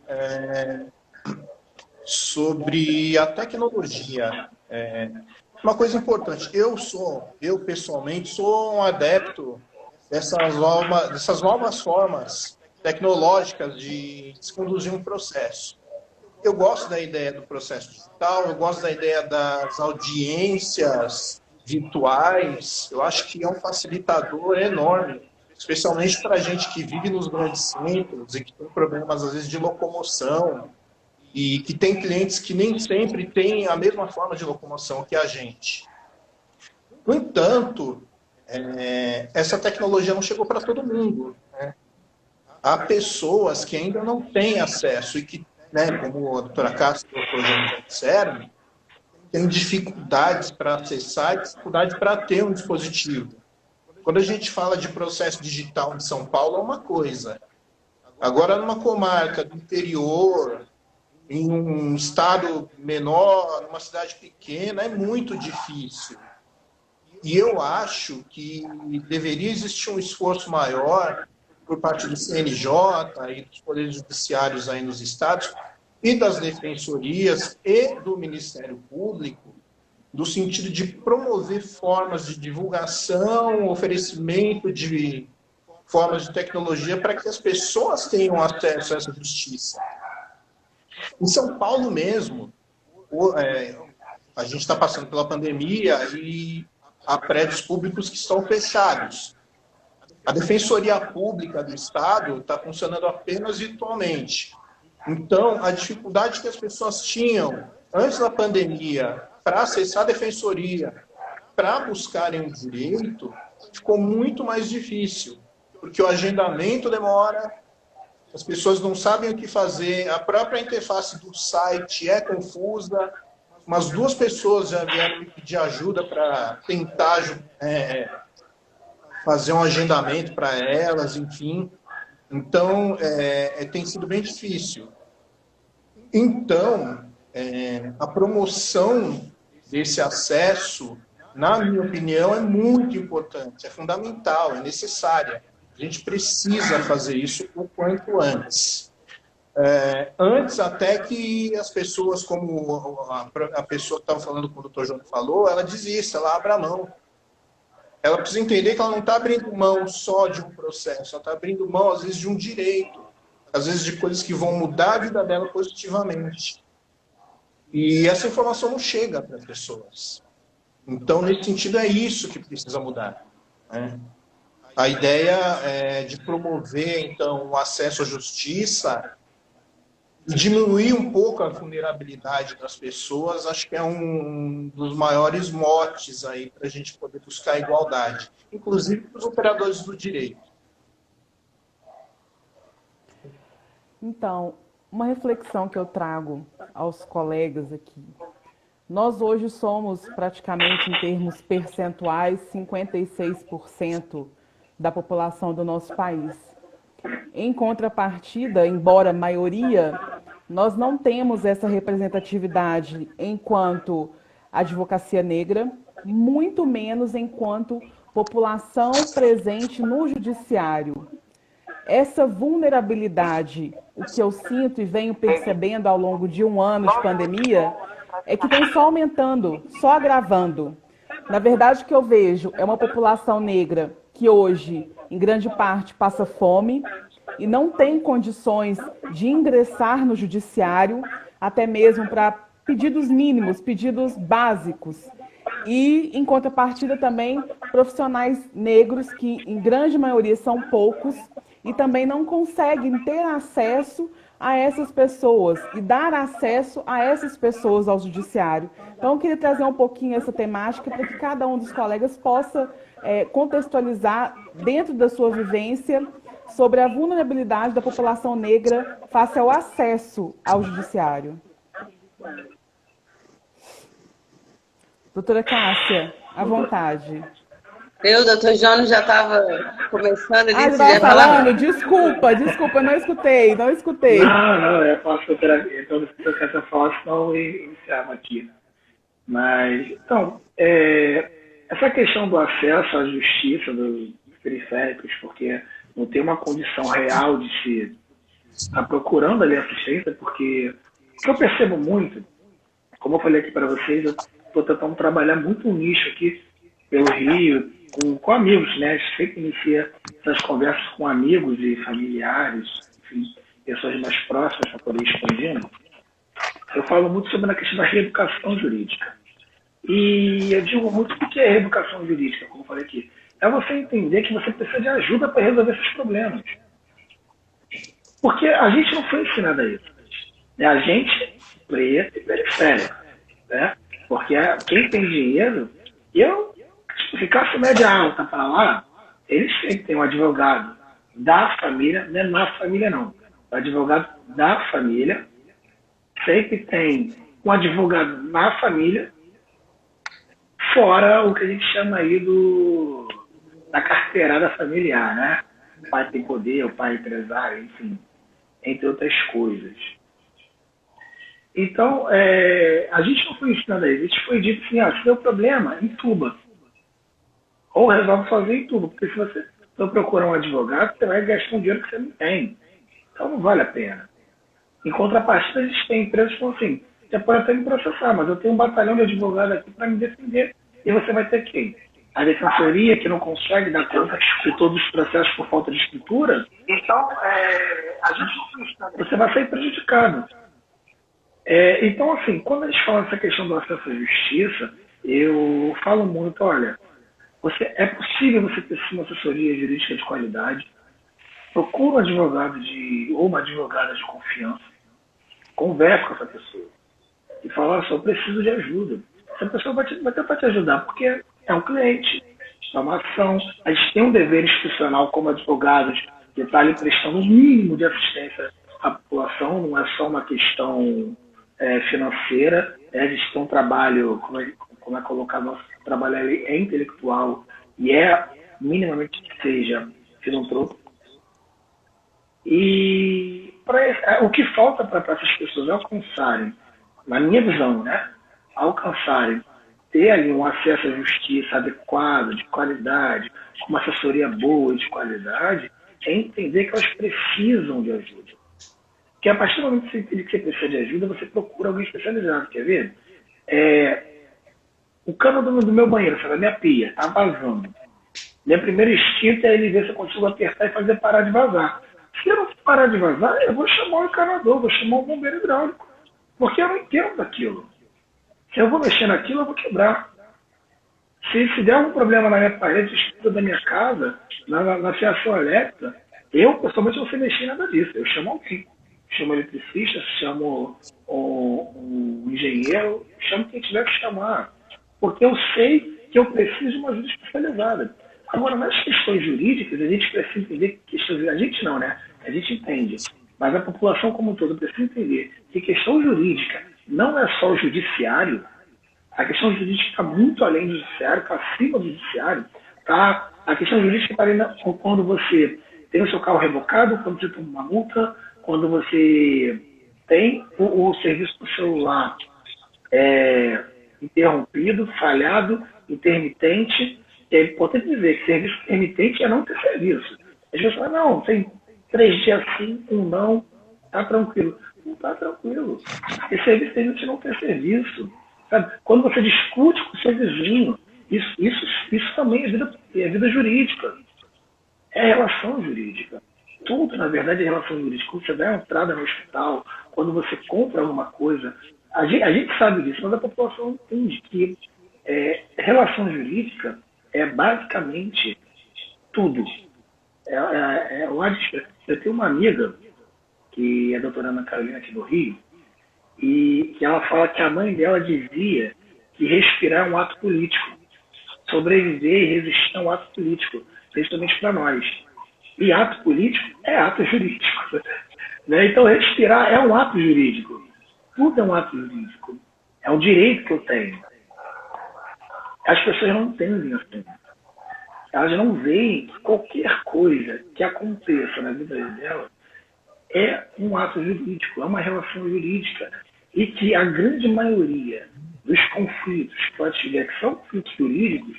sobre a tecnologia. Uma coisa importante, eu pessoalmente sou um adepto dessas novas formas tecnológicas de se conduzir um processo. Eu gosto da ideia do processo digital, eu gosto da ideia das audiências virtuais, eu acho que é um facilitador enorme, especialmente para a gente que vive nos grandes centros e que tem problemas, às vezes, de locomoção e que tem clientes que nem sempre têm a mesma forma de locomoção que a gente. No entanto, essa tecnologia não chegou para todo mundo, né? Há pessoas que ainda não têm acesso e que, né, como a doutora Cássia e o doutor João disseram, têm dificuldades para acessar, dificuldades para ter um dispositivo. Quando a gente fala de processo digital em São Paulo, é uma coisa. Agora, numa comarca do interior, em um estado menor, numa cidade pequena, é muito difícil. E eu acho que deveria existir um esforço maior por parte do CNJ e dos poderes judiciários aí nos estados e das defensorias e do Ministério Público, no sentido de promover formas de divulgação, oferecimento de formas de tecnologia para que as pessoas tenham acesso a essa justiça. Em São Paulo mesmo, a gente está passando pela pandemia e há prédios públicos que estão fechados. A Defensoria Pública do Estado está funcionando apenas virtualmente. Então, a dificuldade que as pessoas tinham antes da pandemia para acessar a Defensoria, para buscarem um direito, ficou muito mais difícil, porque o agendamento demora, as pessoas não sabem o que fazer, a própria interface do site é confusa. Umas 2 pessoas já vieram me pedir ajuda para tentar fazer um agendamento para elas, enfim. Então, tem sido bem difícil. Então, a promoção desse acesso, na minha opinião, é muito importante, é fundamental, é necessária. A gente precisa fazer isso o quanto antes. Antes até que as pessoas, como a pessoa que estava falando, como o Dr. João falou, ela desista, ela abra mão. Ela precisa entender que ela não está abrindo mão só de um processo, ela está abrindo mão, às vezes, de um direito, às vezes de coisas que vão mudar a vida dela positivamente. E essa informação não chega para as pessoas. Então, nesse sentido, é isso que precisa mudar, né? A ideia é de promover, então, o acesso à justiça e diminuir um pouco a vulnerabilidade das pessoas, acho que é um dos maiores motes aí para a gente poder buscar a igualdade, inclusive para os operadores do direito. Então, uma reflexão que eu trago aos colegas aqui. Nós hoje somos praticamente, em termos percentuais, 56% da população do nosso país. Em contrapartida, embora maioria, nós não temos essa representatividade enquanto advocacia negra, muito menos enquanto população presente no judiciário. Essa vulnerabilidade, o que eu sinto e venho percebendo ao longo de um ano de pandemia, é que vem só aumentando, só agravando. Na verdade, o que eu vejo é uma população negra que hoje, em grande parte, passa fome e não tem condições de ingressar no judiciário, até mesmo para pedidos mínimos, pedidos básicos. E, em contrapartida, também profissionais negros, que em grande maioria são poucos, e também não conseguem ter acesso a essas pessoas e dar acesso a essas pessoas ao judiciário. Então, eu queria trazer um pouquinho essa temática para que cada um dos colegas possa contextualizar dentro da sua vivência sobre a vulnerabilidade da população negra face ao acesso ao judiciário. Doutora Cássia, à vontade. Doutor João já estava começando já estava falando? Desculpa, não escutei. Não, é para fisioterapia. Então, se eu quero falar, senão eu iniciava aqui. Mas, então, essa questão do acesso à justiça dos periféricos, porque não tem uma condição real de se estar procurando ali assistência, porque o que eu percebo muito, como eu falei aqui para vocês, eu estou tentando trabalhar muito um nicho aqui pelo Rio, com amigos, né? A gente sempre inicia essas conversas com amigos e familiares, enfim, pessoas mais próximas para poder expandir. Eu falo muito sobre a questão da reeducação jurídica. E eu digo muito o que é reeducação jurídica, como eu falei aqui. É você entender que você precisa de ajuda para resolver esses problemas. Porque a gente não foi ensinado a isso. É a gente preto e periférico, né? Porque quem tem dinheiro, se classe média alta para lá, eles sempre têm um advogado da família, não é na família não, o advogado da família, sempre tem um advogado na família, fora o que a gente chama aí da carteirada familiar, né? O pai tem poder, o pai é empresário, enfim, entre outras coisas. Então, a gente não foi ensinado a isso, a gente foi dito assim, se tem um problema, entuba. Ou resolve sozinho em tudo, porque se você não procurar um advogado, você vai gastar um dinheiro que você não tem. Então não vale a pena. Em contrapartida, a gente tem empresas que falam assim, você pode até me processar, mas eu tenho um batalhão de advogados aqui para me defender. E você vai ter quem? A defensoria, que não consegue dar conta de todos os processos por falta de escritura. Então, a gente você vai sair prejudicado. Então, assim, quando a gente fala dessa questão do acesso à justiça, eu falo muito, olha, é possível você ter uma assessoria jurídica de qualidade, procura um advogado ou uma advogada de confiança, converse com essa pessoa e fala, eu preciso de ajuda. Essa pessoa vai tentar te ajudar, porque é um cliente, é uma ação. A gente tem um dever institucional como advogados de estar ali prestando o mínimo de assistência à população, não é só uma questão financeira, a gente tem um trabalho, como é colocado, nosso trabalho é intelectual e minimamente que seja filantrópico. E o que falta para essas pessoas alcançarem, na minha visão, né, alcançarem ter ali um acesso à justiça adequado, de qualidade, com uma assessoria boa e de qualidade, é entender que elas precisam de ajuda. Porque a partir do momento que você entende que você precisa de ajuda, você procura alguém especializado, quer ver? O cano do meu banheiro, sabe, da minha pia, está vazando. Minha primeira instinto é ele ver se eu consigo apertar e fazer parar de vazar. Se eu não parar de vazar, eu vou chamar o encanador, vou chamar o bombeiro hidráulico. Porque eu não entendo daquilo. Se eu vou mexer naquilo, eu vou quebrar. Se der algum problema na minha parede, da minha casa, na fiação elétrica, eu, pessoalmente, não sei mexer em nada disso. Eu chamo alguém. Chamo o eletricista, chamo o engenheiro, chamo quem tiver que chamar. Porque eu sei que eu preciso de uma ajuda especializada. Agora, nas questões jurídicas, a gente precisa entender que questões... A gente não, né? A gente entende. Mas a população como um todo precisa entender que questão jurídica não é só o judiciário. A questão jurídica está muito além do judiciário, está acima do judiciário. Tá? A questão jurídica está ali quando você tem o seu carro revocado, quando você toma uma multa, quando você tem o serviço do celular interrompido, falhado, intermitente. É importante dizer que serviço intermitente é não ter serviço. As pessoas falam, não, tem 3 dias sim, um não, tá tranquilo. Não tá tranquilo. Esse serviço intermitente não tem serviço. Sabe? Quando você discute com o seu vizinho, isso também é vida jurídica. É relação jurídica. Tudo, na verdade, é relação jurídica. Quando você dá uma entrada no hospital, quando você compra alguma coisa, a gente sabe disso, mas a população entende que relação jurídica é basicamente tudo. Eu tenho uma amiga, que é a doutora Ana Carolina aqui do Rio, e que ela fala que a mãe dela dizia que respirar é um ato político. Sobreviver e resistir é um ato político, principalmente para nós. E ato político é ato jurídico. Né? Então, respirar é um ato jurídico. Tudo é um ato jurídico. É um direito que eu tenho. As pessoas não entendem assim. Elas não veem que qualquer coisa que aconteça na vida dela é um ato jurídico, é uma relação jurídica. E que a grande maioria dos conflitos que ela tiver, que são conflitos jurídicos,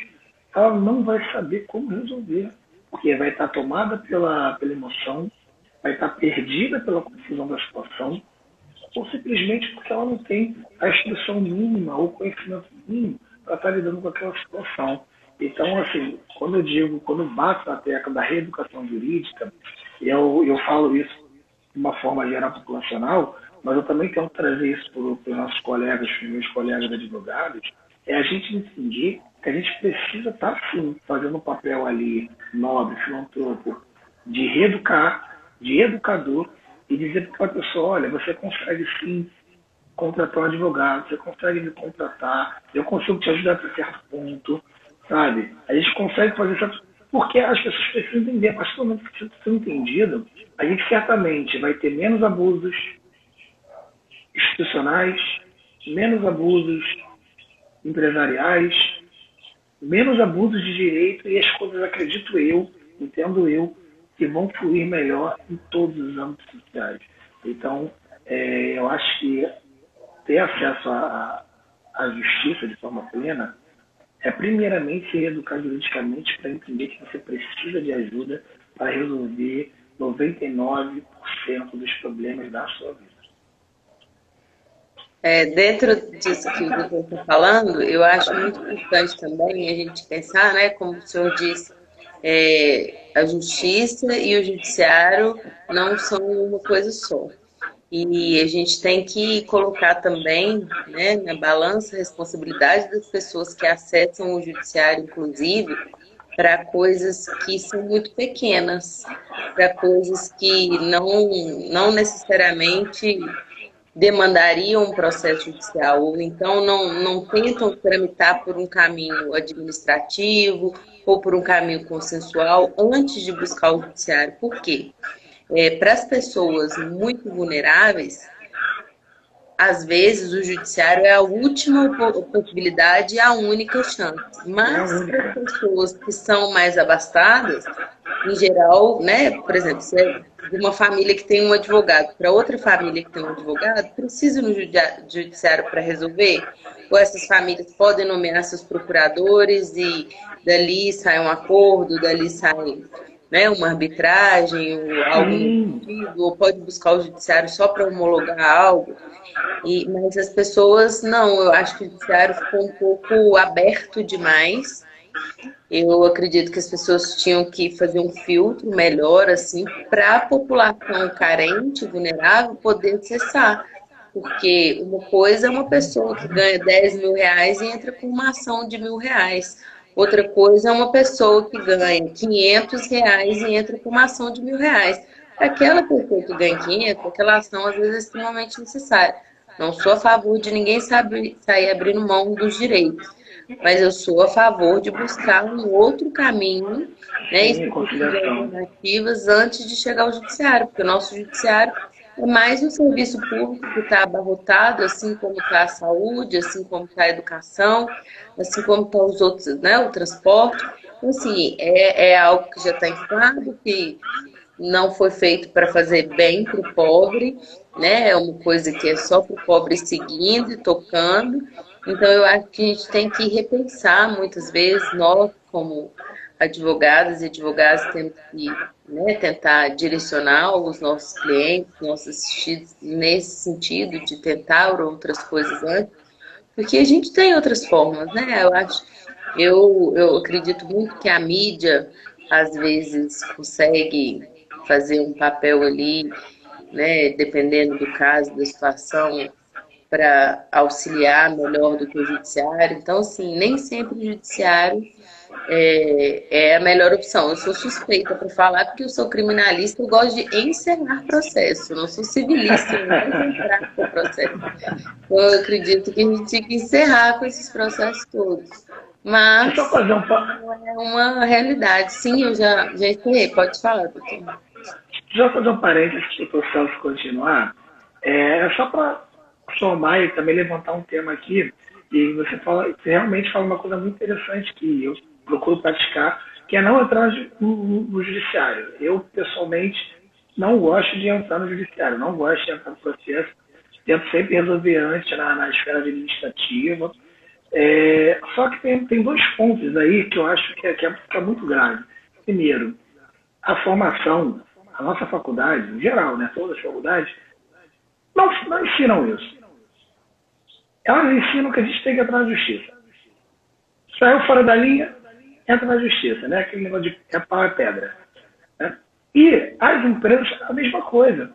ela não vai saber como resolver. Porque vai estar tomada pela emoção, vai estar perdida pela confusão da situação, ou simplesmente porque ela não tem a instrução mínima ou conhecimento mínimo para estar lidando com aquela situação. Então, assim, quando bato na tecla da reeducação jurídica, eu falo isso de uma forma geral populacional, mas eu também quero trazer isso para os nossos colegas, para os meus colegas advogados, é a gente entender que a gente precisa estar, sim, fazendo um papel ali nobre, filantropo, de reeducar, de educador, e dizer para aquela pessoa, olha, você consegue sim contratar um advogado, você consegue me contratar, eu consigo te ajudar até certo ponto, sabe? A gente consegue fazer isso porque as pessoas precisam entender, a partir do momento que isso for entendido, a gente certamente vai ter menos abusos institucionais, menos abusos empresariais, menos abusos de direito e as coisas, acredito eu, entendo eu, que vão fluir melhor em todos os âmbitos sociais. Então, eu acho que ter acesso à justiça de forma plena é primeiramente se educar juridicamente para entender que você precisa de ajuda para resolver 99% dos problemas da sua vida. Dentro disso que o doutor está falando, eu acho muito importante também a gente pensar, né, como o senhor disse, a justiça e o judiciário não são uma coisa só. E a gente tem que colocar também, né, na balança a responsabilidade das pessoas que acessam o judiciário, inclusive, para coisas que são muito pequenas, para coisas que não necessariamente demandariam um processo judicial, ou então não tentam tramitar por um caminho administrativo ou por um caminho consensual antes de buscar o judiciário. Por quê? Para as pessoas muito vulneráveis, às vezes o judiciário é a última possibilidade e a única chance. Mas para as pessoas que são mais abastadas, em geral, né, por exemplo, se é de uma família que tem um advogado para outra família que tem um advogado, precisa ir no judiciário para resolver? ou essas famílias podem nomear seus procuradores e dali sai um acordo, dali sai, né, uma arbitragem ou algo nesse sentido, ou pode buscar o judiciário só para homologar algo. Mas as pessoas, não, eu acho que o judiciário ficou um pouco aberto demais. Eu acredito que as pessoas tinham que fazer um filtro melhor, assim, para a população carente, vulnerável, poder acessar. Porque uma coisa é uma pessoa que ganha 10 mil reais e entra com uma ação de R$ 1.000. Outra coisa é uma pessoa que ganha 500 reais e entra com uma ação de R$ 1.000. Para aquela pessoa que ganha 500, aquela ação às vezes é extremamente necessária. Não sou a favor de ninguém sair abrindo mão dos direitos, mas eu sou a favor de buscar um outro caminho, né, alternativas antes de chegar ao judiciário, porque o nosso judiciário é mais um serviço público que está abarrotado, assim como está a saúde, assim como está a educação, assim como estão os outros, né, o transporte. Então, assim, é algo que já está inflado, que não foi feito para fazer bem para o pobre, né? É uma coisa que é só para o pobre seguindo e tocando. Então, eu acho que a gente tem que repensar, muitas vezes, nós, como advogadas e advogados, temos que, né, tentar direcionar os nossos clientes, nossos assistidos, nesse sentido de tentar outras coisas antes, porque a gente tem outras formas, né? Eu acredito muito que a mídia, às vezes, consegue fazer um papel ali, né, dependendo do caso, da situação, para auxiliar melhor do que o judiciário. Então, assim, nem sempre o judiciário é a melhor opção. Eu sou suspeita para falar, porque eu sou criminalista, eu gosto de encerrar processo, eu não sou civilista, eu não gosto de entrar com o processo. Então, eu acredito que a gente tinha que encerrar com esses processos todos. Mas não é uma realidade. Sim, eu já encerrei. Pode falar, doutor. Já fazer um parênteses para o doutor Celso continuar, só para somar e também levantar um tema aqui, e você realmente fala uma coisa muito interessante que eu procuro praticar, que é não entrar no judiciário. Eu, pessoalmente, não gosto de entrar no judiciário, não gosto de entrar no processo, tento sempre resolver antes na esfera administrativa. Só que tem dois pontos aí que eu acho que é muito grave. Primeiro, a formação, a nossa faculdade, em geral, né, todas as faculdades, não ensinam isso. Elas ensinam que a gente tem que entrar na justiça. Saiu fora da linha, entra na justiça, né? Aquele negócio de pau é pedra. Né? E as empresas, a mesma coisa.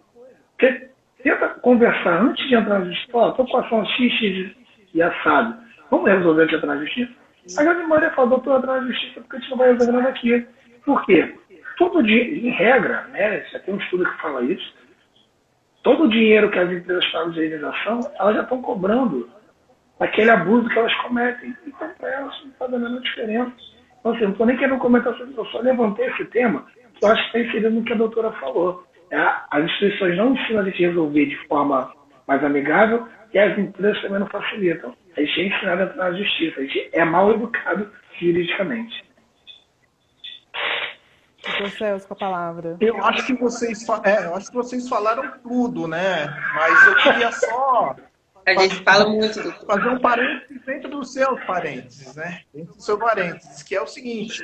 Porque tenta conversar antes de entrar na justiça. Estou com a ação X e assado. Vamos resolver de entrar na justiça? A grande maioria fala, doutor, entrar na justiça porque a gente não vai resolver nada aqui. Por quê? Tudo em regra, né? Já tem um estudo que fala isso. Todo o dinheiro que as empresas pagam de indenização, elas já estão cobrando aquele abuso que elas cometem. Então, para elas, não está dando nenhuma diferença. Então, assim, não estou nem querendo comentar sobre isso, eu só levantei esse tema, que eu acho que está inserido no que a doutora falou. As instituições não ensinam a gente a resolver de forma mais amigável e as empresas também não facilitam. A gente é ensinado a entrar na justiça, a gente é mal educado juridicamente. Doutor Celso, com a palavra. Eu acho que vocês falaram tudo, né? Mas eu queria só a gente fala muito fazer um parênteses dentro do seu parênteses, né? Dentro do seu parênteses, que é o seguinte: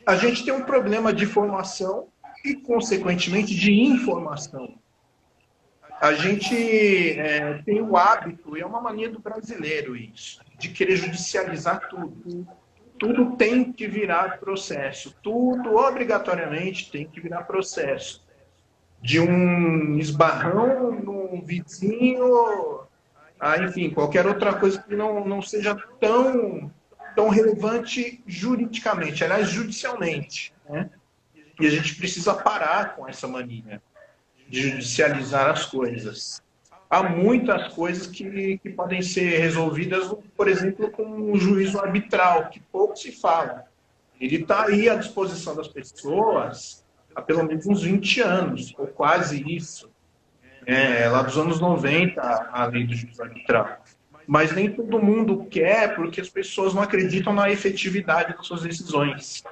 a gente tem um problema de formação e, consequentemente, de informação. A gente tem o hábito, e é uma mania do brasileiro isso, de querer judicializar tudo. Tudo tem que virar processo. Tudo, obrigatoriamente, tem que virar processo. De um esbarrão num vizinho, enfim, qualquer outra coisa que não seja tão relevante juridicamente, aliás, judicialmente. Né? E a gente precisa parar com essa mania de judicializar as coisas. Há muitas coisas que podem ser resolvidas, por exemplo, com um juízo arbitral, que pouco se fala. Ele está aí à disposição das pessoas há pelo menos uns 20 anos, ou quase isso. Lá dos anos 90, a lei do juízo arbitral. Mas nem todo mundo quer, porque as pessoas não acreditam na efetividade das suas decisões.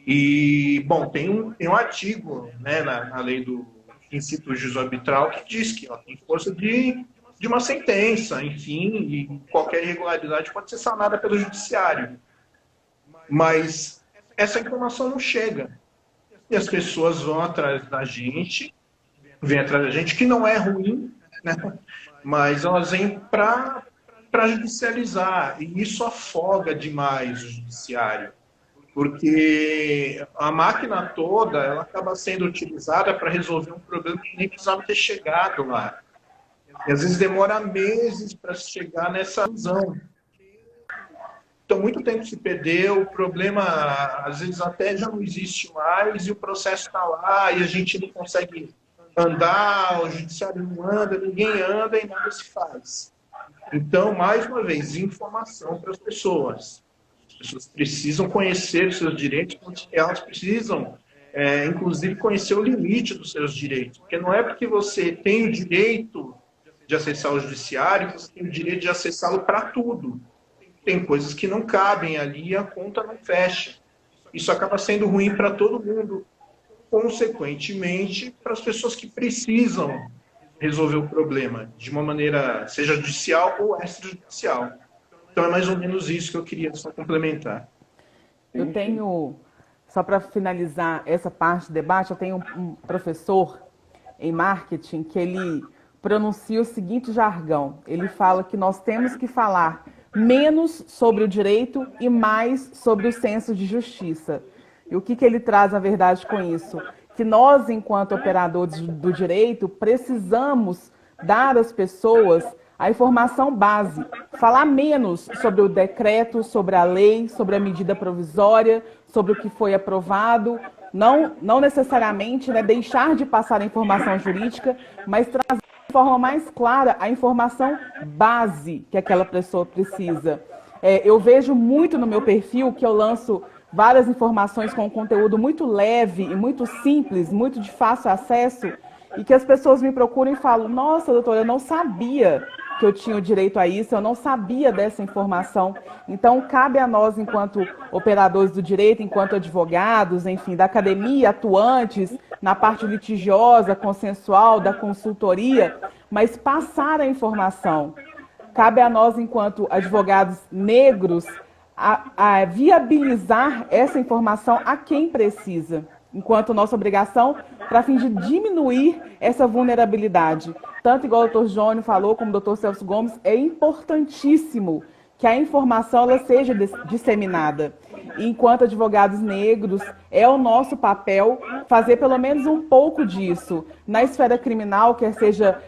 E, bom, tem um artigo, né, na lei do princípio do juízo arbitral que diz que tem força de de uma sentença, enfim, e qualquer irregularidade pode ser sanada pelo judiciário. Mas essa informação não chega. E as pessoas vão atrás da gente, vêm atrás da gente, que não é ruim, né? Mas elas vêm para judicializar, e isso afoga demais o judiciário, porque a máquina toda ela acaba sendo utilizada para resolver um problema que nem precisava ter chegado lá. E às vezes demora meses para chegar nessa visão. Então, muito tempo se perdeu, o problema, às vezes, até já não existe mais, e o processo está lá, e a gente não consegue andar, o judiciário não anda, ninguém anda e nada se faz. Então, mais uma vez, informação para as pessoas. As pessoas precisam conhecer seus direitos, elas precisam, inclusive, conhecer o limite dos seus direitos. Porque não é porque você tem o direito de acessar o judiciário que você tem o direito de acessá-lo para tudo. Tem coisas que não cabem ali e a conta não fecha. Isso acaba sendo ruim para todo mundo. Consequentemente, para as pessoas que precisam resolver o problema de uma maneira, seja judicial ou extrajudicial. Então, é mais ou menos isso que eu queria só complementar. Eu tenho, só para finalizar essa parte do debate, eu tenho um professor em marketing que ele pronuncia o seguinte jargão. Ele fala que nós temos que falar menos sobre o direito e mais sobre o senso de justiça. E o que ele traz, na verdade, com isso? Que nós, enquanto operadores do direito, precisamos dar às pessoas a informação base, falar menos sobre o decreto, sobre a lei, sobre a medida provisória, sobre o que foi aprovado, não necessariamente, né, deixar de passar a informação jurídica, mas trazer de forma mais clara a informação base que aquela pessoa precisa. Eu vejo muito no meu perfil que eu lanço várias informações com um conteúdo muito leve e muito simples, muito de fácil acesso, e que as pessoas me procuram e falam: nossa, doutora, eu não sabia que eu tinha o direito a isso, eu não sabia dessa informação. Então, cabe a nós, enquanto operadores do direito, enquanto advogados, enfim, da academia, atuantes na parte litigiosa, consensual, da consultoria, mas passar a informação. Cabe a nós, enquanto advogados negros, a viabilizar essa informação a quem precisa, enquanto nossa obrigação para fim de diminuir essa vulnerabilidade. Tanto igual o Dr. Jônio falou, como o Dr. Celso Gomes, é importantíssimo que a informação ela seja disseminada. E, enquanto advogados negros, é o nosso papel fazer pelo menos um pouco disso. Na esfera criminal, quer seja,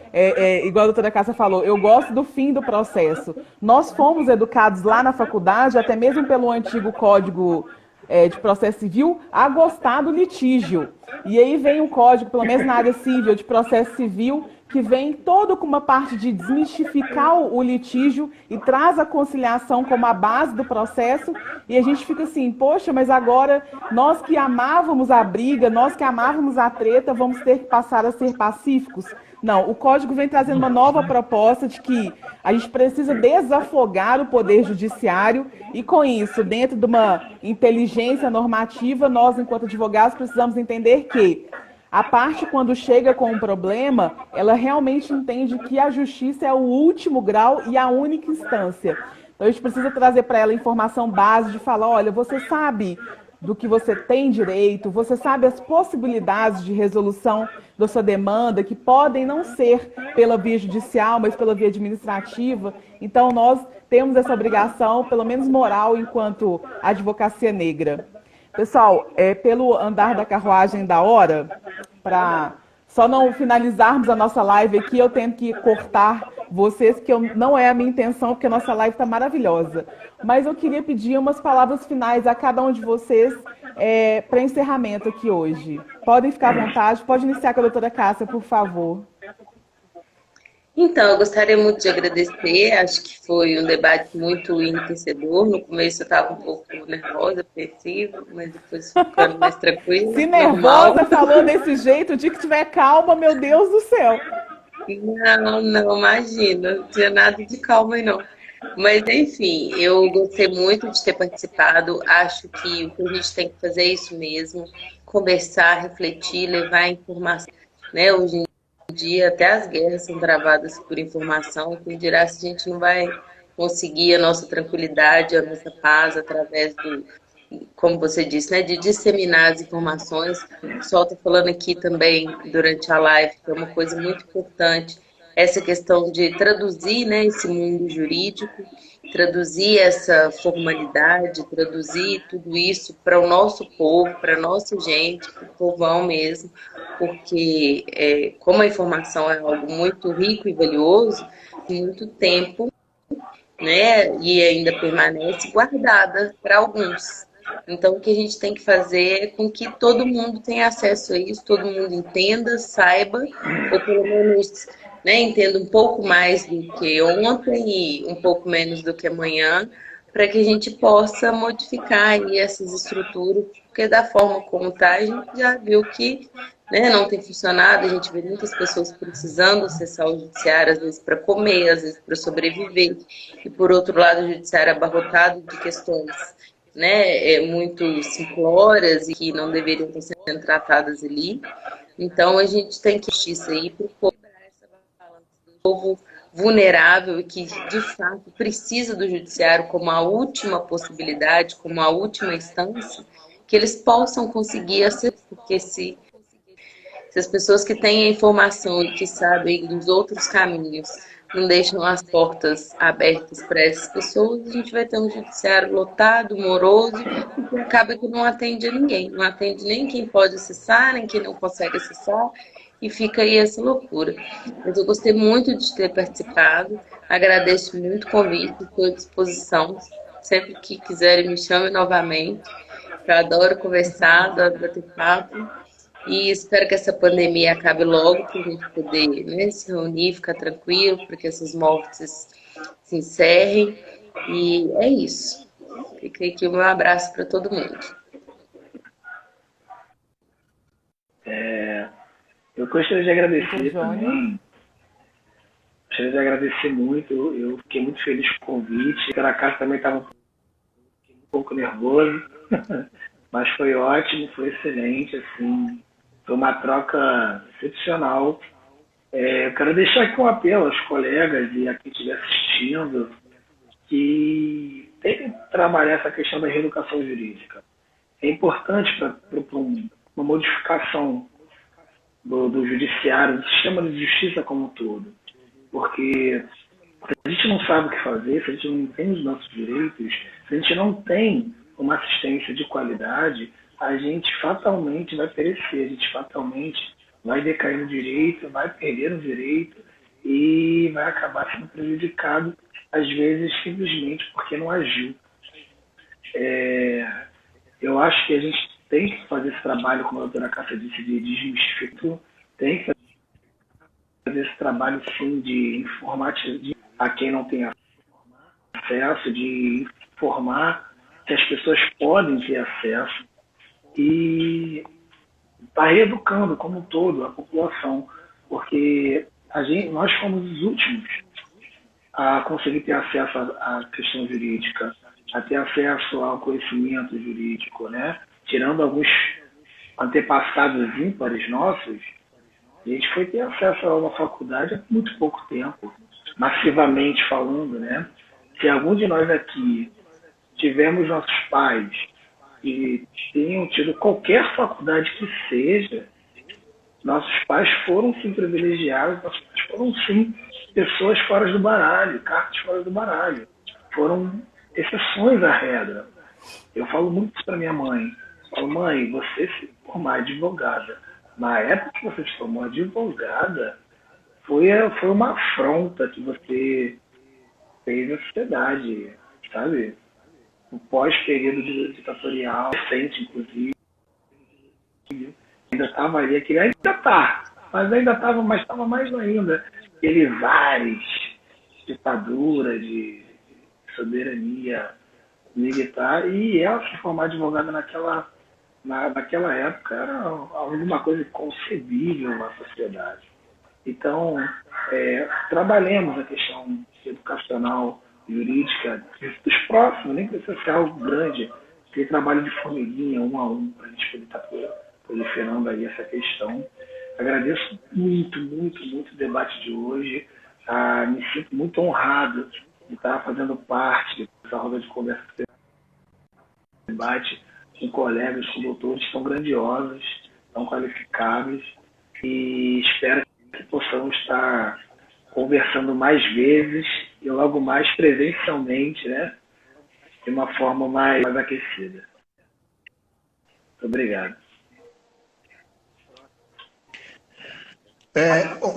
igual a doutora Cássia falou, eu gosto do fim do processo. Nós fomos educados lá na faculdade, até mesmo pelo antigo Código de Processo Civil, a gostar do litígio. E aí vem um código, pelo menos na área civil, de processo civil, que vem todo com uma parte de desmistificar o litígio e traz a conciliação como a base do processo, e a gente fica assim, poxa, mas agora nós que amávamos a briga, nós que amávamos a treta, vamos ter que passar a ser pacíficos? Não, o Código vem trazendo uma nova proposta de que a gente precisa desafogar o poder judiciário e, com isso, dentro de uma inteligência normativa, nós, enquanto advogados, precisamos entender que a parte, quando chega com um problema, ela realmente entende que a justiça é o último grau e a única instância. Então, a gente precisa trazer para ela informação base de falar, olha, você sabe do que você tem direito, você sabe as possibilidades de resolução da sua demanda, que podem não ser pela via judicial, mas pela via administrativa. Então, nós temos essa obrigação, pelo menos moral, enquanto advocacia negra. Pessoal, pelo andar da carruagem da hora, para só não finalizarmos a nossa live aqui, eu tenho que cortar vocês, que não é a minha intenção, porque a nossa live está maravilhosa. Mas eu queria pedir umas palavras finais a cada um de vocês para encerramento aqui hoje. Podem ficar à vontade, pode iniciar com a doutora Cássia, por favor. Então, eu gostaria muito de agradecer, acho que foi um debate muito enriquecedor. No começo eu estava um pouco nervosa, apreensiva, mas depois ficando mais tranquila. Se nervosa, falou desse jeito, o dia que tiver calma, meu Deus do céu. Não, imagina, não tinha nada de calma aí não. Mas, enfim, eu gostei muito de ter participado, acho que o que a gente tem que fazer é isso mesmo, conversar, refletir, levar a informação, né? Hoje em dia até as guerras são travadas por informação, quem dirá se a gente não vai conseguir a nossa tranquilidade, a nossa paz através do, como você disse, né, de disseminar as informações. O pessoal está falando aqui também durante a live, que é uma coisa muito importante, essa questão de traduzir, né, esse mundo jurídico, traduzir essa formalidade, traduzir tudo isso para o nosso povo, para a nossa gente, para o povão mesmo, porque como a informação é algo muito rico e valioso, muito tempo, né, e ainda permanece guardada para alguns. Então, o que a gente tem que fazer é com que todo mundo tenha acesso a isso, todo mundo entenda, saiba, ou pelo menos, né, entenda um pouco mais do que ontem e um pouco menos do que amanhã, para que a gente possa modificar aí essas estruturas, porque da forma como está, a gente já viu que, né, não tem funcionado, a gente vê muitas pessoas precisando acessar o judiciário, às vezes para comer, às vezes para sobreviver, e por outro lado o judiciário abarrotado de questões, né, muito simplórias e que não deveriam estar sendo tratadas ali. Então a gente tem que justiça aí para o povo vulnerável e que de fato precisa do judiciário como a última possibilidade, como a última instância, que eles possam conseguir acessar, porque se as pessoas que têm a informação e que sabem dos outros caminhos não deixam as portas abertas para essas pessoas, a gente vai ter um judiciário lotado, moroso, e que acaba que não atende a ninguém. Não atende nem quem pode acessar, nem quem não consegue acessar, e fica aí essa loucura. Mas eu gostei muito de ter participado, agradeço muito o convite, estou à disposição. Sempre que quiserem, me chamem novamente. Eu adoro conversar, adoro bater papo. E espero que essa pandemia acabe logo para a gente poder, né, se reunir, ficar tranquilo, para que essas mortes se encerrem. E é isso. Fica aqui o meu abraço para todo mundo. Eu gostaria de agradecer também. Gostaria de agradecer muito. Eu fiquei muito feliz com o convite. A casa também estava um pouco nervoso, mas foi ótimo, foi excelente, assim. Foi uma troca excepcional. Eu quero deixar aqui um apelo aos colegas e a quem estiver assistindo que tem que trabalhar essa questão da reeducação jurídica. É importante para uma modificação do judiciário, do sistema de justiça como um todo. Porque se a gente não sabe o que fazer, se a gente não entende os nossos direitos, se a gente não tem uma assistência de qualidade, a gente fatalmente vai perecer, a gente fatalmente vai decair no direito, vai perder o direito e vai acabar sendo prejudicado, às vezes, simplesmente porque não agiu. Eu acho que a gente tem que fazer esse trabalho, como a doutora Cássia disse, de desmistificar, tem que fazer esse trabalho, sim, de informar a quem não tem acesso, de informar que as pessoas podem ter acesso, e está reeducando como um todo a população, porque nós fomos os últimos a conseguir ter acesso à questão jurídica, a ter acesso ao conhecimento jurídico, né? Tirando alguns antepassados ímpares nossos, a gente foi ter acesso a uma faculdade há muito pouco tempo, massivamente falando, né? Se algum de nós aqui tivemos nossos pais que tenham tido qualquer faculdade que seja, nossos pais foram sim privilegiados, nossos pais foram sim pessoas fora do baralho, cartas fora do baralho. Foram exceções à regra. Eu falo muito isso para minha mãe. Eu falo, mãe, você se formar advogada. Na época que você se formou advogada, foi uma afronta que você fez na sociedade, sabe? O pós-período ditatorial, recente, inclusive, ainda estava ali, ainda está, mas ainda estava, mas estava mais ainda, várias ditaduras de soberania militar, e ela se formar advogada naquela época era alguma coisa inconcebível na sociedade. Então, trabalhemos a questão educacional, jurídica dos próximos, nem precisa ser algo grande, ter trabalho de formiguinha, um a um, para a gente poder estar proliferando aí essa questão. Agradeço muito, muito, muito o debate de hoje. Me sinto muito honrado de estar fazendo parte dessa roda de conversa, debate com colegas, com doutores tão grandiosos, tão qualificados, e espero que possamos estar conversando mais vezes e logo mais presencialmente, né? De uma forma mais aquecida. Muito obrigado.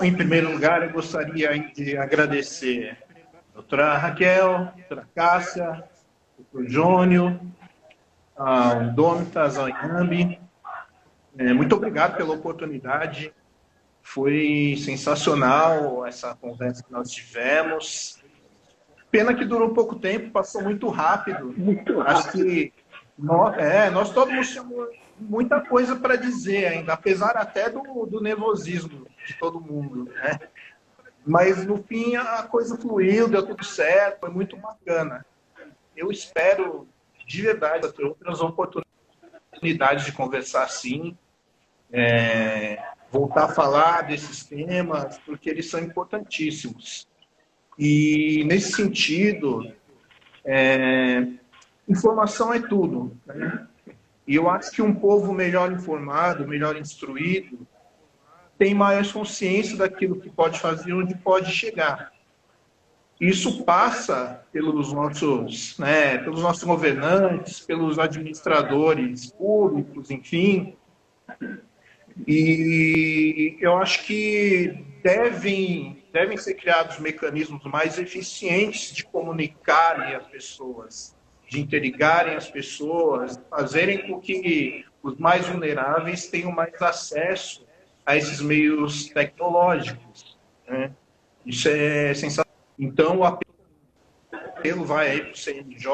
Em primeiro lugar, eu gostaria de agradecer a doutora Raquel, a doutora Cássia, o doutor Jônio, ao Domitas, ao Inhambi. Muito obrigado pela oportunidade. Foi sensacional essa conversa que nós tivemos. Pena que durou pouco tempo, passou muito rápido. Muito rápido. Acho que nós todos temos muita coisa para dizer ainda, apesar até do nervosismo de todo mundo, né? Mas, no fim, a coisa fluiu, deu tudo certo, foi muito bacana. Eu espero, de verdade, ter outras oportunidades de conversar assim, voltar a falar desses temas, porque eles são importantíssimos. E, nesse sentido, informação é tudo, né? E eu acho que um povo melhor informado, melhor instruído, tem mais consciência daquilo que pode fazer e onde pode chegar. Isso passa pelos nossos governantes, pelos administradores públicos, enfim. E eu acho que devem ser criados mecanismos mais eficientes de comunicarem as pessoas, de interligarem as pessoas, fazerem com que os mais vulneráveis tenham mais acesso a esses meios tecnológicos, né? Isso é sensacional. Então, o apelo vai aí para o CNJ.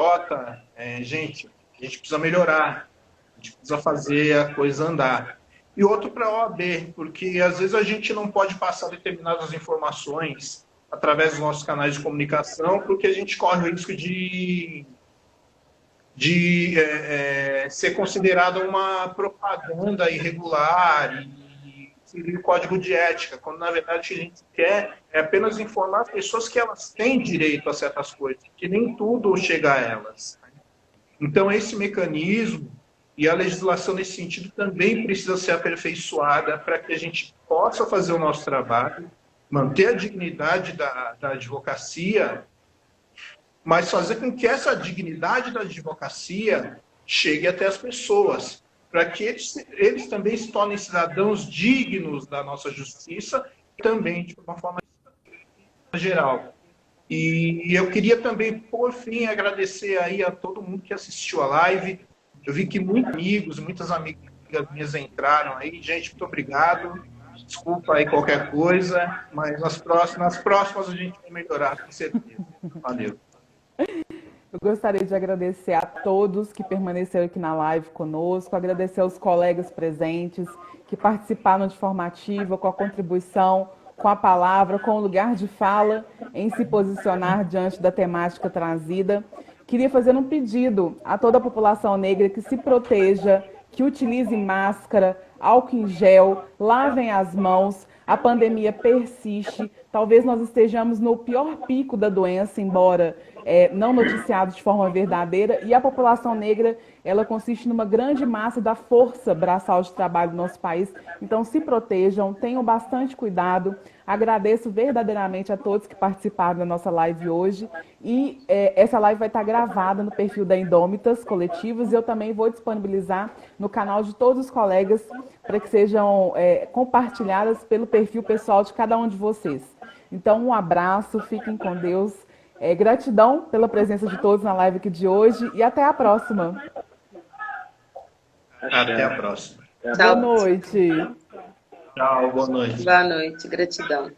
Gente, a gente precisa melhorar, a gente precisa fazer a coisa andar. E outro para a OAB, porque às vezes a gente não pode passar determinadas informações através dos nossos canais de comunicação, porque a gente corre o risco de ser considerada uma propaganda irregular e seguir o código de ética, quando na verdade o que a gente quer é apenas informar as pessoas que elas têm direito a certas coisas, que nem tudo chega a elas. Então esse mecanismo e a legislação nesse sentido também precisa ser aperfeiçoada para que a gente possa fazer o nosso trabalho, manter a dignidade da advocacia, mas fazer com que essa dignidade da advocacia chegue até as pessoas, para que eles também se tornem cidadãos dignos da nossa justiça, e também de uma forma geral. E eu queria também, por fim, agradecer aí a todo mundo que assistiu a live. Eu vi que muitas amigas minhas entraram aí. Gente, muito obrigado. Desculpa aí qualquer coisa, mas nas próximas a gente vai melhorar, com certeza. Valeu. Eu gostaria de agradecer a todos que permaneceram aqui na live conosco, agradecer aos colegas presentes que participaram de forma ativa, com a contribuição, com a palavra, com o lugar de fala, em se posicionar diante da temática trazida. Queria fazer um pedido a toda a população negra que se proteja, que utilize máscara, álcool em gel, lavem as mãos. A pandemia persiste, talvez nós estejamos no pior pico da doença, embora não noticiado de forma verdadeira, e a população negra, ela consiste numa grande massa da força braçal de trabalho do nosso país. Então, se protejam, tenham bastante cuidado. Agradeço verdadeiramente a todos que participaram da nossa live hoje, e essa live vai estar gravada no perfil da Indômitas Coletivos, e eu também vou disponibilizar no canal de todos os colegas para que sejam compartilhadas pelo perfil pessoal de cada um de vocês. Então, um abraço, fiquem com Deus. Gratidão pela presença de todos na live aqui de hoje e até a próxima. Até a próxima. Boa noite. Tchau, boa noite. Boa noite, gratidão.